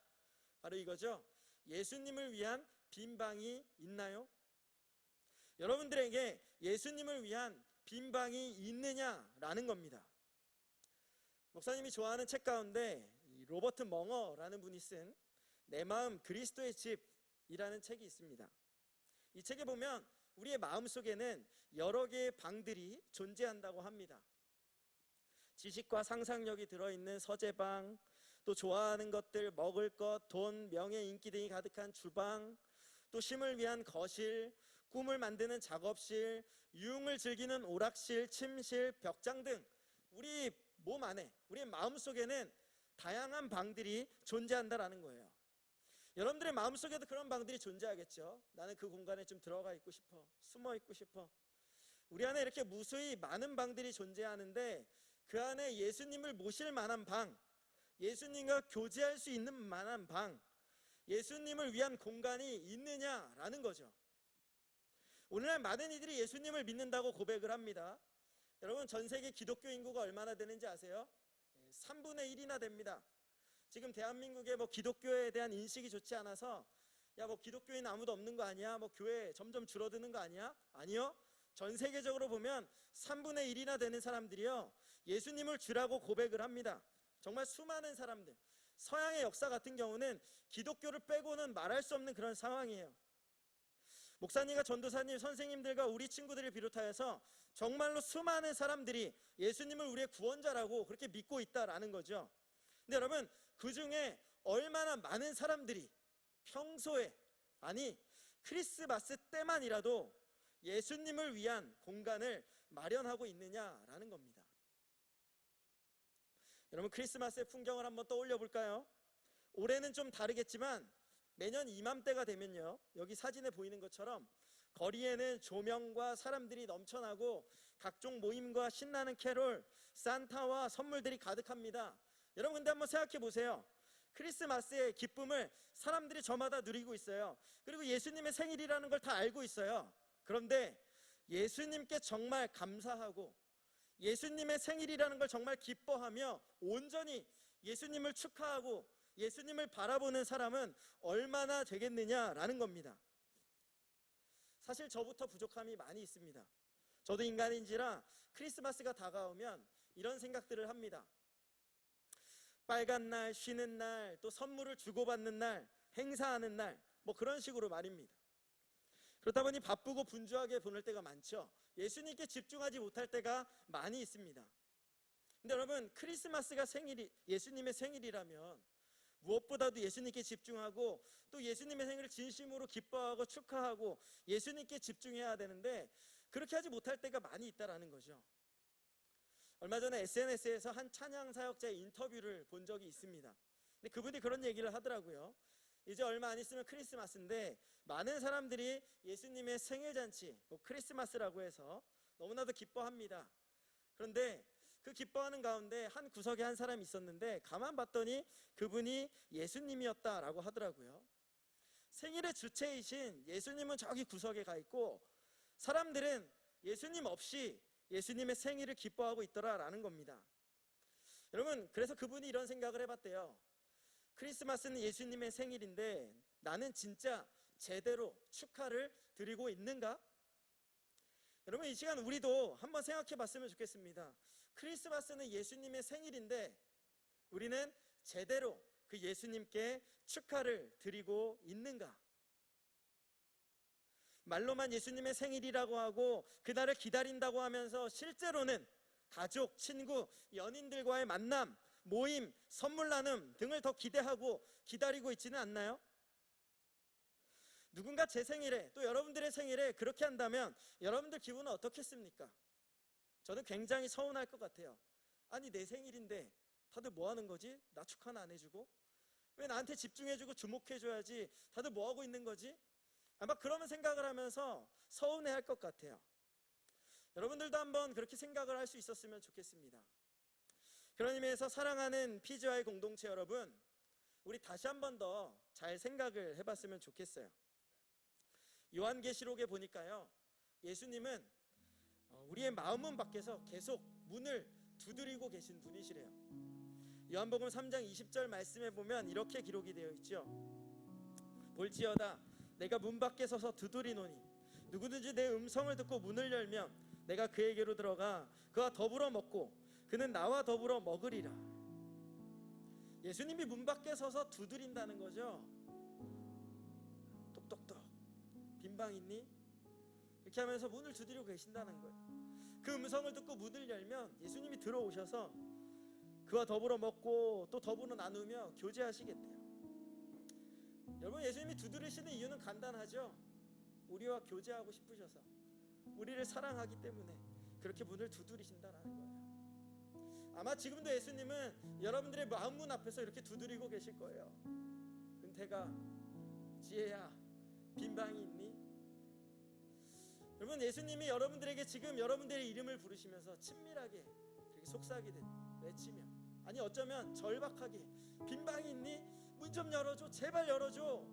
바로 이거죠. 예수님을 위한 빈방이 있나요? 여러분들에게 예수님을 위한 빈방이 있느냐라는 겁니다. 목사님이 좋아하는 책 가운데 로버트 멍어라는 분이 쓴 내 마음 그리스도의 집이라는 책이 있습니다. 이 책에 보면 우리의 마음속에는 여러 개의 방들이 존재한다고 합니다. 지식과 상상력이 들어있는 서재방, 또 좋아하는 것들, 먹을 것, 돈, 명예, 인기 등이 가득한 주방, 또 쉼을 위한 거실, 꿈을 만드는 작업실, 유흥을 즐기는 오락실, 침실, 벽장 등 우리 몸 안에, 우리의 마음속에는 다양한 방들이 존재한다라는 거예요. 여러분들의 마음속에도 그런 방들이 존재하겠죠. 나는 그 공간에 좀 들어가 있고 싶어, 숨어 있고 싶어. 우리 안에 이렇게 무수히 많은 방들이 존재하는데 그 안에 예수님을 모실 만한 방, 예수님과 교제할 수 있는 만한 방, 예수님을 위한 공간이 있느냐라는 거죠. 오늘날 많은 이들이 예수님을 믿는다고 고백을 합니다. 여러분 전 세계 기독교 인구가 얼마나 되는지 아세요? 3분의 1이나 됩니다. 지금 대한민국의 기독교에 대한 인식이 좋지 않아서 야 기독교인 아무도 없는 거 아니야? 교회 점점 줄어드는 거 아니야? 아니요. 전 세계적으로 보면 3분의 1이나 되는 사람들이요 예수님을 주라고 고백을 합니다. 정말 수많은 사람들. 서양의 역사 같은 경우는 기독교를 빼고는 말할 수 없는 그런 상황이에요. 목사님과 전도사님, 선생님들과 우리 친구들을 비롯하여서 정말로 수많은 사람들이 예수님을 우리의 구원자라고 그렇게 믿고 있다라는 거죠. 근데 여러분 그 중에 얼마나 많은 사람들이 평소에, 아니 크리스마스 때만이라도 예수님을 위한 공간을 마련하고 있느냐라는 겁니다. 여러분 크리스마스의 풍경을 한번 떠올려 볼까요? 올해는 좀 다르겠지만 매년 이맘때가 되면요 여기 사진에 보이는 것처럼 거리에는 조명과 사람들이 넘쳐나고 각종 모임과 신나는 캐롤, 산타와 선물들이 가득합니다. 여러분 근데 한번 생각해 보세요. 크리스마스의 기쁨을 사람들이 저마다 누리고 있어요. 그리고 예수님의 생일이라는 걸 다 알고 있어요. 그런데 예수님께 정말 감사하고 예수님의 생일이라는 걸 정말 기뻐하며 온전히 예수님을 축하하고 예수님을 바라보는 사람은 얼마나 되겠느냐라는 겁니다. 사실 저부터 부족함이 많이 있습니다. 저도 인간인지라 크리스마스가 다가오면 이런 생각들을 합니다. 빨간 날, 쉬는 날, 또 선물을 주고받는 날, 행사하는 날, 뭐 그런 식으로 말입니다. 그렇다 보니 바쁘고 분주하게 보낼 때가 많죠. 예수님께 집중하지 못할 때가 많이 있습니다. 근데 여러분, 크리스마스가 예수님의 생일이라면 무엇보다도 예수님께 집중하고 또 예수님의 생일을 진심으로 기뻐하고 축하하고 예수님께 집중해야 되는데 그렇게 하지 못할 때가 많이 있다라는 거죠. 얼마 전에 SNS에서 한 찬양 사역자의 인터뷰를 본 적이 있습니다. 근데 그분이 그런 얘기를 하더라고요. 이제 얼마 안 있으면 크리스마스인데 많은 사람들이 예수님의 생일잔치, 크리스마스라고 해서 너무나도 기뻐합니다. 그런데 그 기뻐하는 가운데 한 구석에 한 사람이 있었는데 가만 봤더니 그분이 예수님이었다라고 하더라고요. 생일의 주체이신 예수님은 저기 구석에 가 있고 사람들은 예수님 없이 예수님의 생일을 기뻐하고 있더라라는 겁니다. 여러분, 그래서 그분이 이런 생각을 해봤대요. 크리스마스는 예수님의 생일인데 나는 진짜 제대로 축하를 드리고 있는가? 여러분, 이 시간 우리도 한번 생각해 봤으면 좋겠습니다. 크리스마스는 예수님의 생일인데 우리는 제대로 그 예수님께 축하를 드리고 있는가? 말로만 예수님의 생일이라고 하고 그날을 기다린다고 하면서 실제로는 가족, 친구, 연인들과의 만남, 모임, 선물 나눔 등을 더 기대하고 기다리고 있지는 않나요? 누군가 제 생일에 또 여러분들의 생일에 그렇게 한다면 여러분들 기분은 어떻겠습니까? 저는 굉장히 서운할 것 같아요. 아니, 내 생일인데 다들 뭐 하는 거지? 나 축하는 안 해주고? 왜 나한테 집중해주고 주목해줘야지? 다들 뭐 하고 있는 거지? 아마 그러면 생각을 하면서 서운해할 것 같아요. 여러분들도 한번 그렇게 생각을 할 수 있었으면 좋겠습니다. 그런 의미에서 사랑하는 PGY 공동체 여러분, 우리 다시 한번 더 잘 생각을 해봤으면 좋겠어요. 요한계시록에 보니까요, 예수님은 우리의 마음문 밖에서 계속 문을 두드리고 계신 분이시래요. 요한복음 3장 20절 말씀에 보면 이렇게 기록이 되어 있죠. 볼지어다 내가 문 밖에 서서 두드리노니 누구든지 내 음성을 듣고 문을 열면 내가 그에게로 들어가 그와 더불어 먹고 그는 나와 더불어 먹으리라. 예수님이 문 밖에 서서 두드린다는 거죠. 똑똑똑, 빈방 있니? 이렇게 하면서 문을 두드리고 계신다는 거예요. 그 음성을 듣고 문을 열면 예수님이 들어오셔서 그와 더불어 먹고 또 더불어 나누며 교제하시겠대요. 여러분, 예수님이 두드리시는 이유는 간단하죠. 우리와 교제하고 싶으셔서, 우리를 사랑하기 때문에 그렇게 문을 두드리신다라는 거예요. 아마 지금도 예수님은 여러분들의 마음문 앞에서 이렇게 두드리고 계실 거예요. 은태가, 지혜야, 빈방이 있니? 여러분, 예수님이 여러분들에게 지금 여러분들의 이름을 부르시면서 친밀하게 그렇게 속삭이듯 외치며, 아니 어쩌면 절박하게 빈방이 있니? 문 좀 열어줘, 제발 열어줘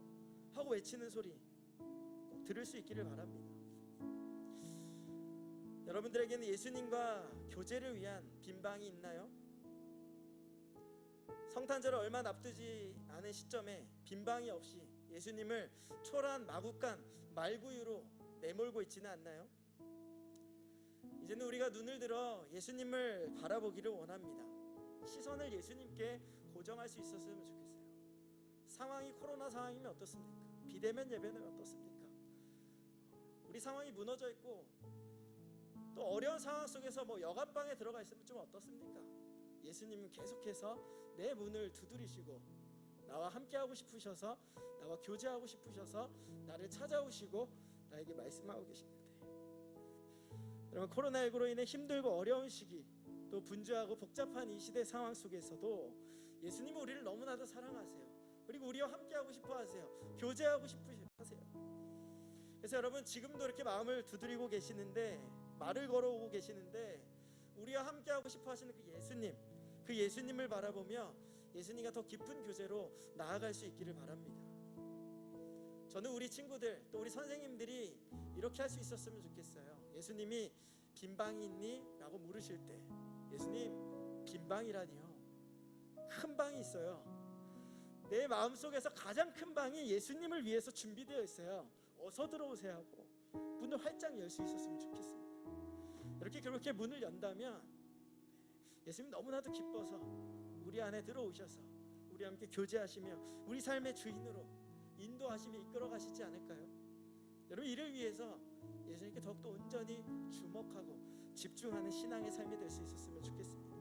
하고 외치는 소리 꼭 들을 수 있기를 바랍니다. 여러분들에게는 예수님과 교제를 위한 빈방이 있나요? 성탄절을 얼마 앞두지 않은 시점에 빈방이 없이 예수님을 초라한 마구간 말구유로 내몰고 있지는 않나요? 이제는 우리가 눈을 들어 예수님을 바라보기를 원합니다. 시선을 예수님께 고정할 수 있었으면 좋겠어요. 상황이 코로나 상황이면 어떻습니까? 비대면 예배는 어떻습니까? 우리 상황이 무너져 있고 또 어려운 상황 속에서 여간방에 들어가 있으면 좀 어떻습니까? 예수님은 계속해서 내 문을 두드리시고 나와 함께하고 싶으셔서, 나와 교제하고 싶으셔서 나를 찾아오시고 나에게 말씀하고 계시는데, 여러분, 코로나19로 인해 힘들고 어려운 시기, 또 분주하고 복잡한 이 시대 상황 속에서도 예수님은 우리를 너무나도 사랑하세요. 그리고 우리와 함께하고 싶어 하세요. 교제하고 싶어 하세요. 그래서 여러분, 지금도 이렇게 마음을 두드리고 계시는데, 말을 걸어오고 계시는데 우리와 함께하고 싶어 하시는 그 예수님을 바라보며 예수님과 더 깊은 교제로 나아갈 수 있기를 바랍니다. 저는 우리 친구들 또 우리 선생님들이 이렇게 할 수 있었으면 좋겠어요. 예수님이 빈방이 있니? 라고 물으실 때, 예수님, 빈방이라니요, 큰 방이 있어요. 내 마음속에서 가장 큰 방이 예수님을 위해서 준비되어 있어요. 어서 들어오세요 하고 문을 활짝 열 수 있었으면 좋겠습니다. 이렇게 그렇게 문을 연다면 예수님 너무나도 기뻐서 우리 안에 들어오셔서 우리 함께 교제하시며 우리 삶의 주인으로 인도하시며 이끌어 가시지 않을까요? 여러분, 이를 위해서 예수님께 더욱더 온전히 주목하고 집중하는 신앙의 삶이 될 수 있었으면 좋겠습니다.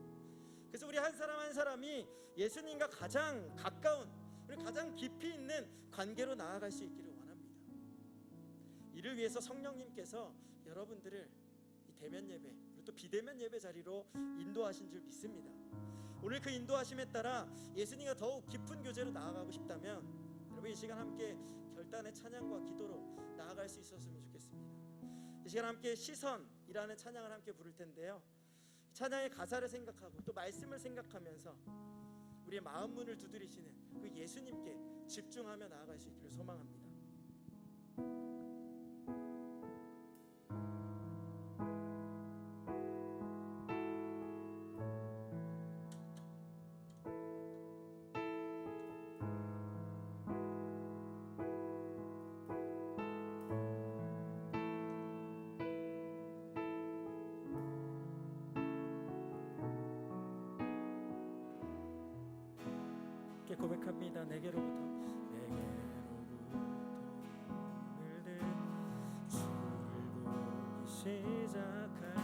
그래서 우리 한 사람 한 사람이 예수님과 가장 가까운, 그리고 가장 깊이 있는 관계로 나아갈 수 있기를 원합니다. 이를 위해서 성령님께서 여러분들을 이 대면 예배 그리고 또 비대면 예배 자리로 인도하신 줄 믿습니다. 오늘 그 인도하심에 따라 예수님과 더욱 깊은 교제로 나아가고 싶다면 여러분, 이 시간 함께 결단의 찬양과 기도로 나아갈 수 있었으면 좋겠습니다. 이 시간 함께 시선이라는 찬양을 함께 부를 텐데요, 찬양의 가사를 생각하고 또 말씀을 생각하면서 우리의 마음 문을 두드리시는 그 예수님께 집중하며 나아갈 수 있기를 소망합니다. 이렇게 고백합니다. 내게로부터 오늘들 주를 보기 시작할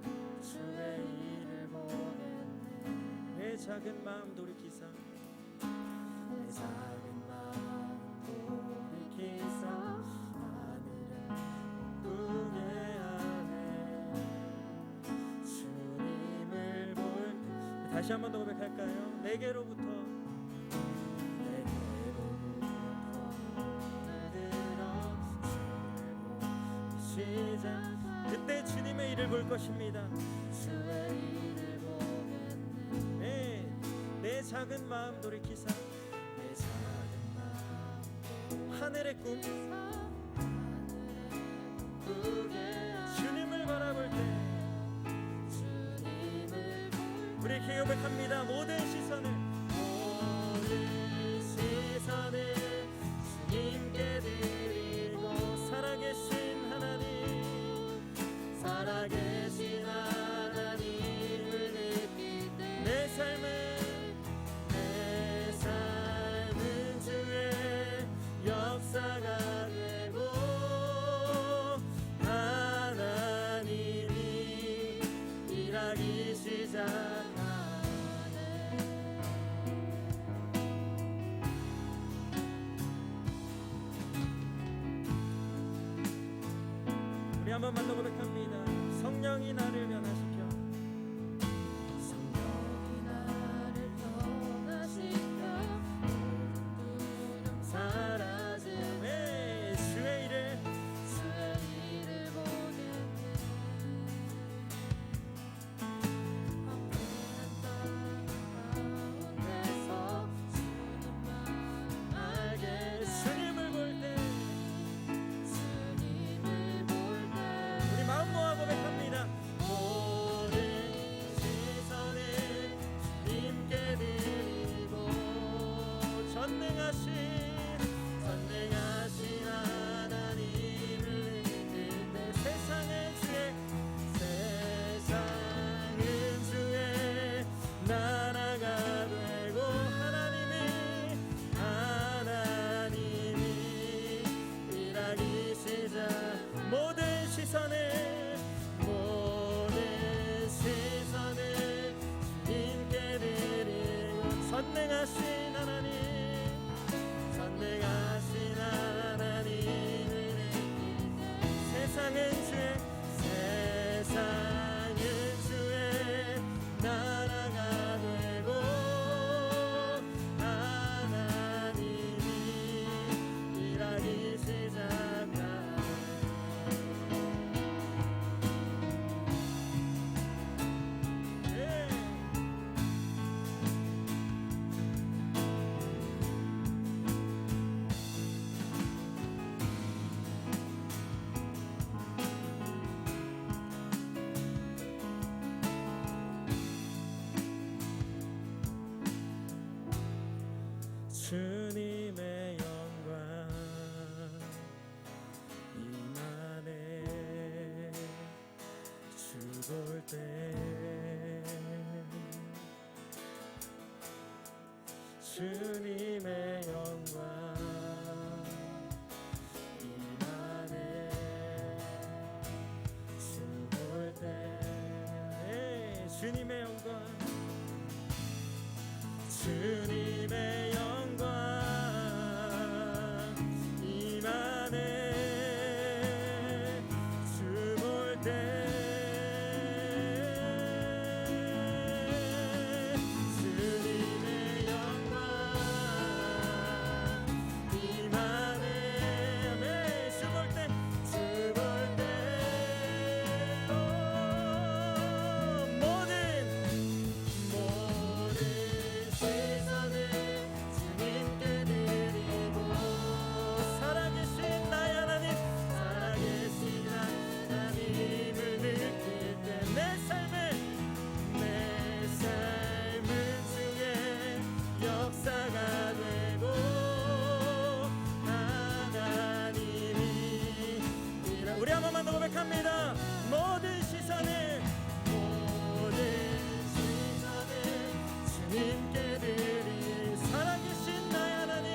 때 주의 일을 보겠네. 내 작은 마음 돌이키사 내 작은 마음 돌이키사 하늘을 꾸게 하네. 주님을 볼 때 다시 한 번 더 고백할까요? 내게로부터 시작. 그때 주님의 일을 볼 것입니다. 주의 일을 보겠네. 내 작은 마음 돌이키사 내 작은 마음 하늘의 꿈 주님을 바라볼 때 우리 이렇게 고백합니다. 모든 시선을 주님께 드리고 살아계신 하나님을 느낄 때 내 삶은 주의 역사가 되고 하나님이 일하기 시작하네. 우리 한 번만 더 고백합니다. 성령이 나를 변화시켜 성령이 나를 변화시켜 사라지네. 주의 일을 보겠네. 황폐한 땅 가운데서 주님만 알게 주님을 볼 때 우리 마음 모아 고백합니다. 모든 시선을 주님께 드리고 전능하신 하나님을 느낄 때 세상은 주의 나라가 되고 하나님이 일하기 시작. 모든 시선을 주님께 드리고 선능하신 하나님을 느끼고 세상은 주의 나라가 되고 하나님이 일하기 시작하네. 주님의 영광 임하네. 주 볼 때 주님의 영광 임하네. 주 볼 때 주님의 영광 주님의 영광 임하네. 주 볼 때 주님의 영광 임하네. 아멘. 주 볼 때 주 볼 때 모든 시선을 주님께 드리고 살아계신 나의 하나님 살아계신 하나님을 느낄 때 내 삶은 주의 역사가 되고 하나님이 우리 한 번만 더 고백합니다. 모든 시선을 주님께 드리 살아계신 나의 하나님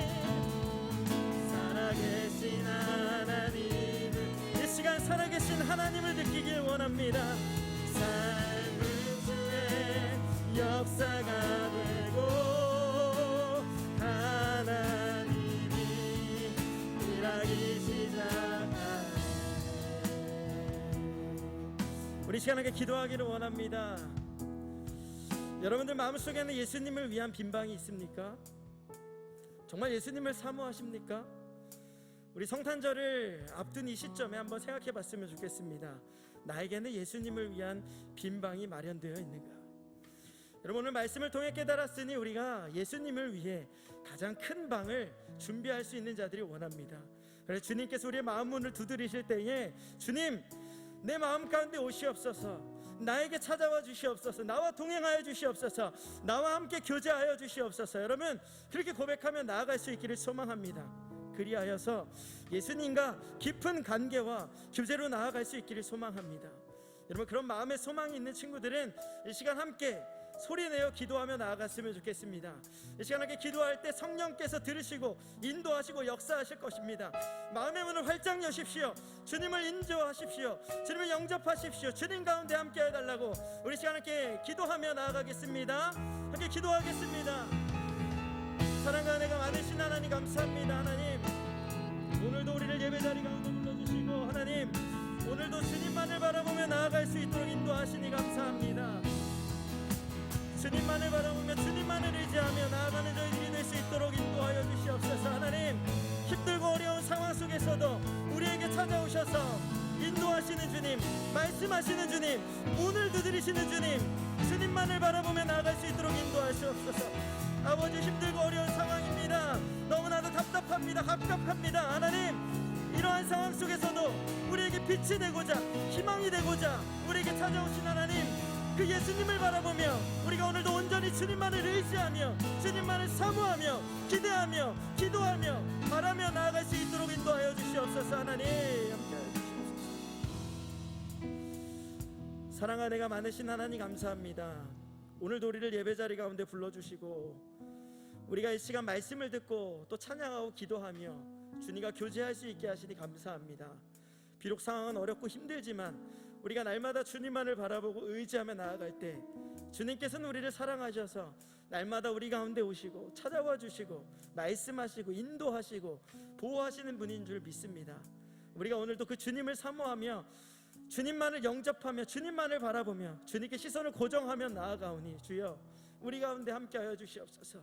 살아계신 하나님을 이 시간 살아계신 하나님을 느끼길 원합니다. 삶은 주의 역사가 되고 하나님이 일하기 시작하네. 우리 시간에 기도하기를 원합니다. 여러분들 마음속에는 예수님을 위한 빈방이 있습니까? 정말 예수님을 사모하십니까? 우리 성탄절을 앞둔 이 시점에 한번 생각해 봤으면 좋겠습니다. 나에게는 예수님을 위한 빈방이 마련되어 있는가? 여러분 오늘 말씀을 통해 깨달았으니 우리가 예수님을 위해 가장 큰 방을 준비할 수 있는 자들이 원합니다. 그래서 주님께서 우리의 마음 문을 두드리실 때에 주님 내 마음 가운데 오시옵소서. 나에게 찾아와 주시옵소서. 나와 동행하여 주시옵소서. 나와 함께 교제하여 주시옵소서. 여러분 그렇게 고백하며 나아갈 수 있기를 소망합니다. 그리하여서 예수님과 깊은 관계와 교제로 나아갈 수 있기를 소망합니다. 여러분 그런 마음의 소망이 있는 친구들은 이 시간 함께 소리내어 기도하며 나아갔으면 좋겠습니다. 이 시간 함께 기도할 때 성령께서 들으시고 인도하시고 역사하실 것입니다. 마음의 문을 활짝 여십시오. 주님을 인도하십시오. 주님을 영접하십시오. 주님 가운데 함께 해달라고 우리 시간 함께 기도하며 나아가겠습니다. 함께 기도하겠습니다. 사랑과 은혜가 많으신 하나님 감사합니다. 하나님 오늘도 우리를 예배자리 가운데 불러주시고 하나님 오늘도 주님만을 바라보며 나아갈 수 있도록 인도하시니 감사합니다. 주님만을 바라보며 주님만을 의지하며 나아가는 저희들이 될 수 있도록 인도하여 주시옵소서. 하나님 힘들고 어려운 상황 속에서도 우리에게 찾아오셔서 인도하시는 주님, 말씀하시는 주님, 문을 두드리시는 주님, 주님만을 바라보며 나아갈 수 있도록 인도하시옵소서. 아버지 힘들고 어려운 상황입니다. 너무나도 답답합니다. 갑갑합니다. 하나님 이러한 상황 속에서도 우리에게 빛이 되고자 희망이 되고자 우리에게 찾아오신 하나님 그 예수님을 바라보며 우리가 오늘도 온전히 주님만을 의지하며 주님만을 사모하며 기대하며 기도하며 바라며 나아갈 수 있도록 인도하여 주시옵소서. 하나님 함께하여 주시옵소서. 사랑과 은혜가 많으신 하나님 감사합니다. 오늘도 우리를 예배자리 가운데 불러주시고 우리가 이 시간 말씀을 듣고 또 찬양하고 기도하며 주님과 교제할 수 있게 하시니 감사합니다. 비록 상황은 어렵고 힘들지만 우리가 날마다 주님만을 바라보고 의지하며 나아갈 때 주님께서는 우리를 사랑하셔서 날마다 우리 가운데 오시고 찾아와 주시고 말씀하시고 인도하시고 보호하시는 분인 줄 믿습니다. 우리가 오늘도 그 주님을 사모하며 주님만을 영접하며 주님만을 바라보며 주님께 시선을 고정하며 나아가오니 주여 우리 가운데 함께하여 주시옵소서.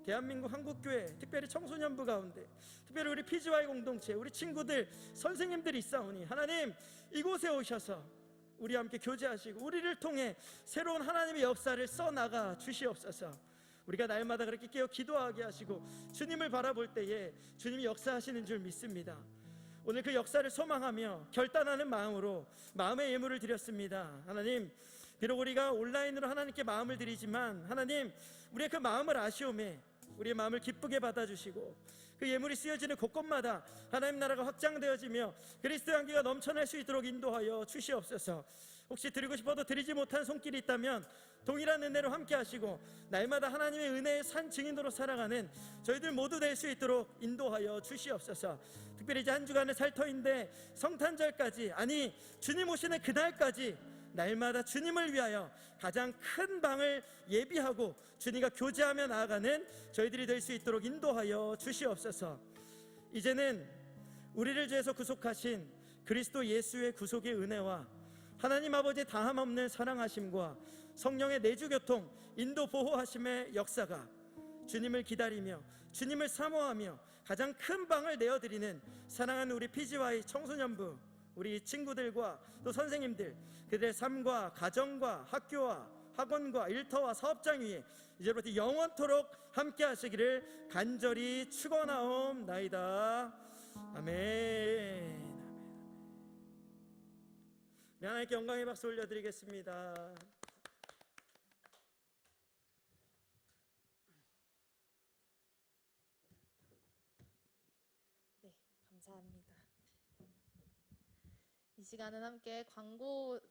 대한민국 한국교회 특별히 청소년부 가운데 특별히 우리 PGY 공동체 우리 친구들 선생님들이 있사오니 하나님 이곳에 오셔서 우리 함께 교제하시고 우리를 통해 새로운 하나님의 역사를 써나가 주시옵소서. 우리가 날마다 그렇게 깨어 기도하게 하시고 주님을 바라볼 때에 주님이 역사하시는 줄 믿습니다. 오늘 그 역사를 소망하며 결단하는 마음으로 마음의 예물을 드렸습니다. 하나님 비록 우리가 온라인으로 하나님께 마음을 드리지만 하나님 우리의 그 마음을 아시오매 우리의 마음을 기쁘게 받아주시고 그 예물이 쓰여지는 곳곳마다 하나님 나라가 확장되어지며 그리스도의 향기가 넘쳐날 수 있도록 인도하여 주시옵소서. 혹시 드리고 싶어도 드리지 못한 손길이 있다면 동일한 은혜로 함께 하시고 날마다 하나님의 은혜의 산 증인으로 살아가는 저희들 모두 될 수 있도록 인도하여 주시옵소서. 특별히 이제 한 주간의 살터인데 성탄절까지, 아니 주님 오시는 그날까지 날마다 주님을 위하여 가장 큰 방을 예비하고 주님과 교제하며 나아가는 저희들이 될 수 있도록 인도하여 주시옵소서. 이제는 우리를 죄에서 구속하신 그리스도 예수의 구속의 은혜와 하나님 아버지의 다함없는 사랑하심과 성령의 내주교통 인도 보호하심의 역사가 주님을 기다리며 주님을 사모하며 가장 큰 방을 내어드리는 사랑하는 우리 PGY 청소년부, 우리 친구들과 또 선생님들, 그들의 삶과 가정과 학교와 학원과 일터와 사업장 위에 이제부터 영원토록 함께 하시기를 간절히 축원하옵나이다. 아멘. 하나님께 영광의 박수 올려드리겠습니다. 네, 감사합니다. 이 시간은 함께 광고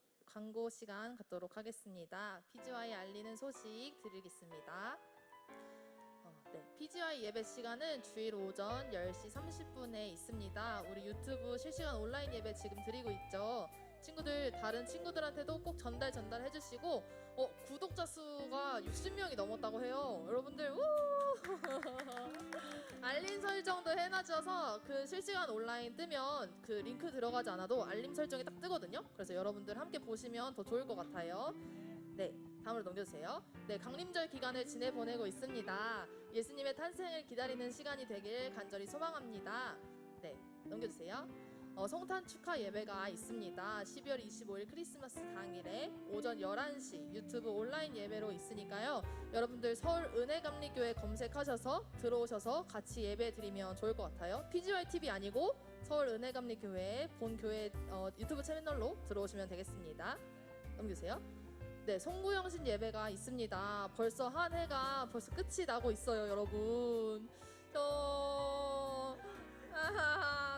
시간 갖도록 하겠습니다. PGY 알리는 소식 드리겠습니다. PGY 예배 시간은 주일 오전 10시 30분에 있습니다. 우리 유튜브 실시간 온라인 예배 지금 드리고 있죠. 친구들, 다른 친구들한테도 꼭 전달해 주시고 구독자 수가 60명이 넘었다고 해요. 여러분들 알림 설정도 해놔줘서 그 실시간 온라인 뜨면 그 링크 들어가지 않아도 알림 설정이 딱 뜨거든요. 그래서 여러분들 함께 보시면 더 좋을 것 같아요. 네, 다음으로 넘겨주세요. 네, 강림절 기간을 지내보내고 있습니다. 예수님의 탄생을 기다리는 시간이 되길 간절히 소망합니다. 네, 넘겨주세요. 성탄 축하 예배가 있습니다. 12월 25일 크리스마스 당일에 오전 11시 유튜브 온라인 예배로 있으니까요. 여러분들 서울 은혜감리교회 검색하셔서 들어오셔서 같이 예배 드리면 좋을 것 같아요. PGY TV 아니고 서울 은혜감리교회 본 교회 유튜브 채널로 들어오시면 되겠습니다. 넘기세요. 네, 송구영신 예배가 있습니다. 벌써 한 해가 벌써 끝이 나고 있어요, 여러분.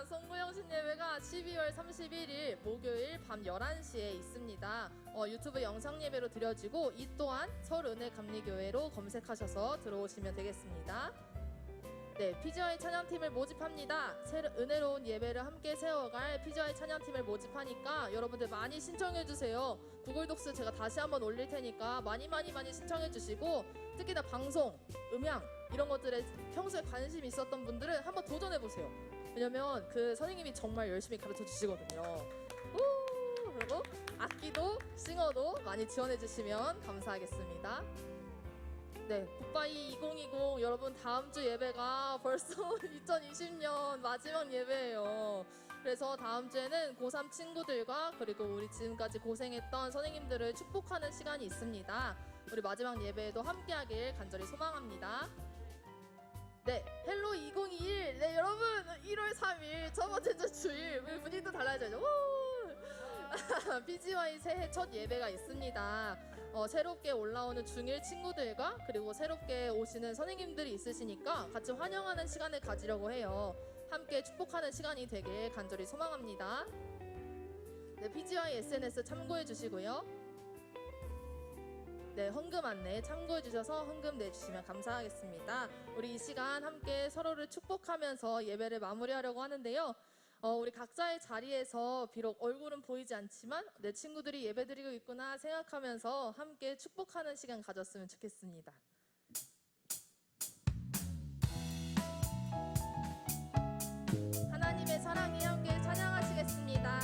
송구영신 예배가 12월 31일 목요일 밤 11시에 있습니다. 유튜브 영상 예배로 드려지고 이 또한 서울은혜감리교회로 검색하셔서 들어오시면 되겠습니다. 네, PGY 찬양팀을 모집합니다. 은혜로운 예배를 함께 세워갈 PGY 찬양팀을 모집하니까 여러분들 많이 신청해주세요. 구글 독스 제가 다시 한번 올릴 테니까 많이 신청해주시고, 특히나 방송, 음향 이런 것들에 평소에 관심 있었던 분들은 한번 도전해보세요. 왜냐면 그 선생님이 정말 열심히 가르쳐 주시거든요. 그리고 악기도 싱어도 많이 지원해 주시면 감사하겠습니다. 네, 굿바이 2020 여러분, 다음 주 예배가 벌써 2020년 마지막 예배예요. 그래서 다음 주에는 고3 친구들과 그리고 우리 지금까지 고생했던 선생님들을 축복하는 시간이 있습니다. 우리 마지막 예배에도 함께하길 간절히 소망합니다. 네, 헬로 2021. 네, 여러분 1월 3일 첫 번째 주 주일 우리 분위기도 달라져야죠. PGY 새해 첫 예배가 있습니다. 새롭게 올라오는 중1 친구들과 그리고 새롭게 오시는 선생님들이 있으시니까 같이 환영하는 시간을 가지려고 해요. 함께 축복하는 시간이 되길 간절히 소망합니다. 네, PGY SNS 참고해 주시고요. 네, 헌금 안내 참고해 주셔서 헌금 내주시면 감사하겠습니다. 우리 이 시간 함께 서로를 축복하면서 예배를 마무리하려고 하는데요. 우리 각자의 자리에서 비록 얼굴은 보이지 않지만 내 친구들이 예배드리고 있구나 생각하면서 함께 축복하는 시간 가졌으면 좋겠습니다. 하나님의 사랑이 함께 찬양하시겠습니다.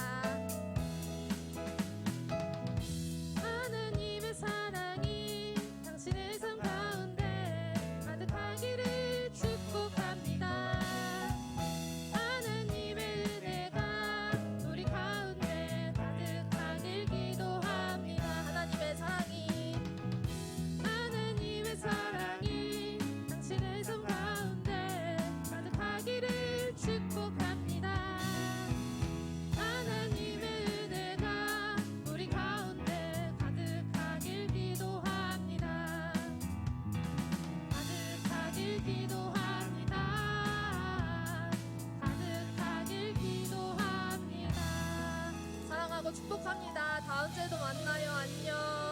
하나님의 사랑이 당신의 삶 가운데 가득하기를 축복합니다. 하나님의 은혜가 우리 가운데 가득하길 기도합니다. 하나님의 사랑이 당신의 삶 가운데 가득하기를 축복합니다. 하나님의 은혜가 우리 가운데 가득하길 기도합니다. 가득하길 행복합니다. 다음 주에도 만나요. 안녕.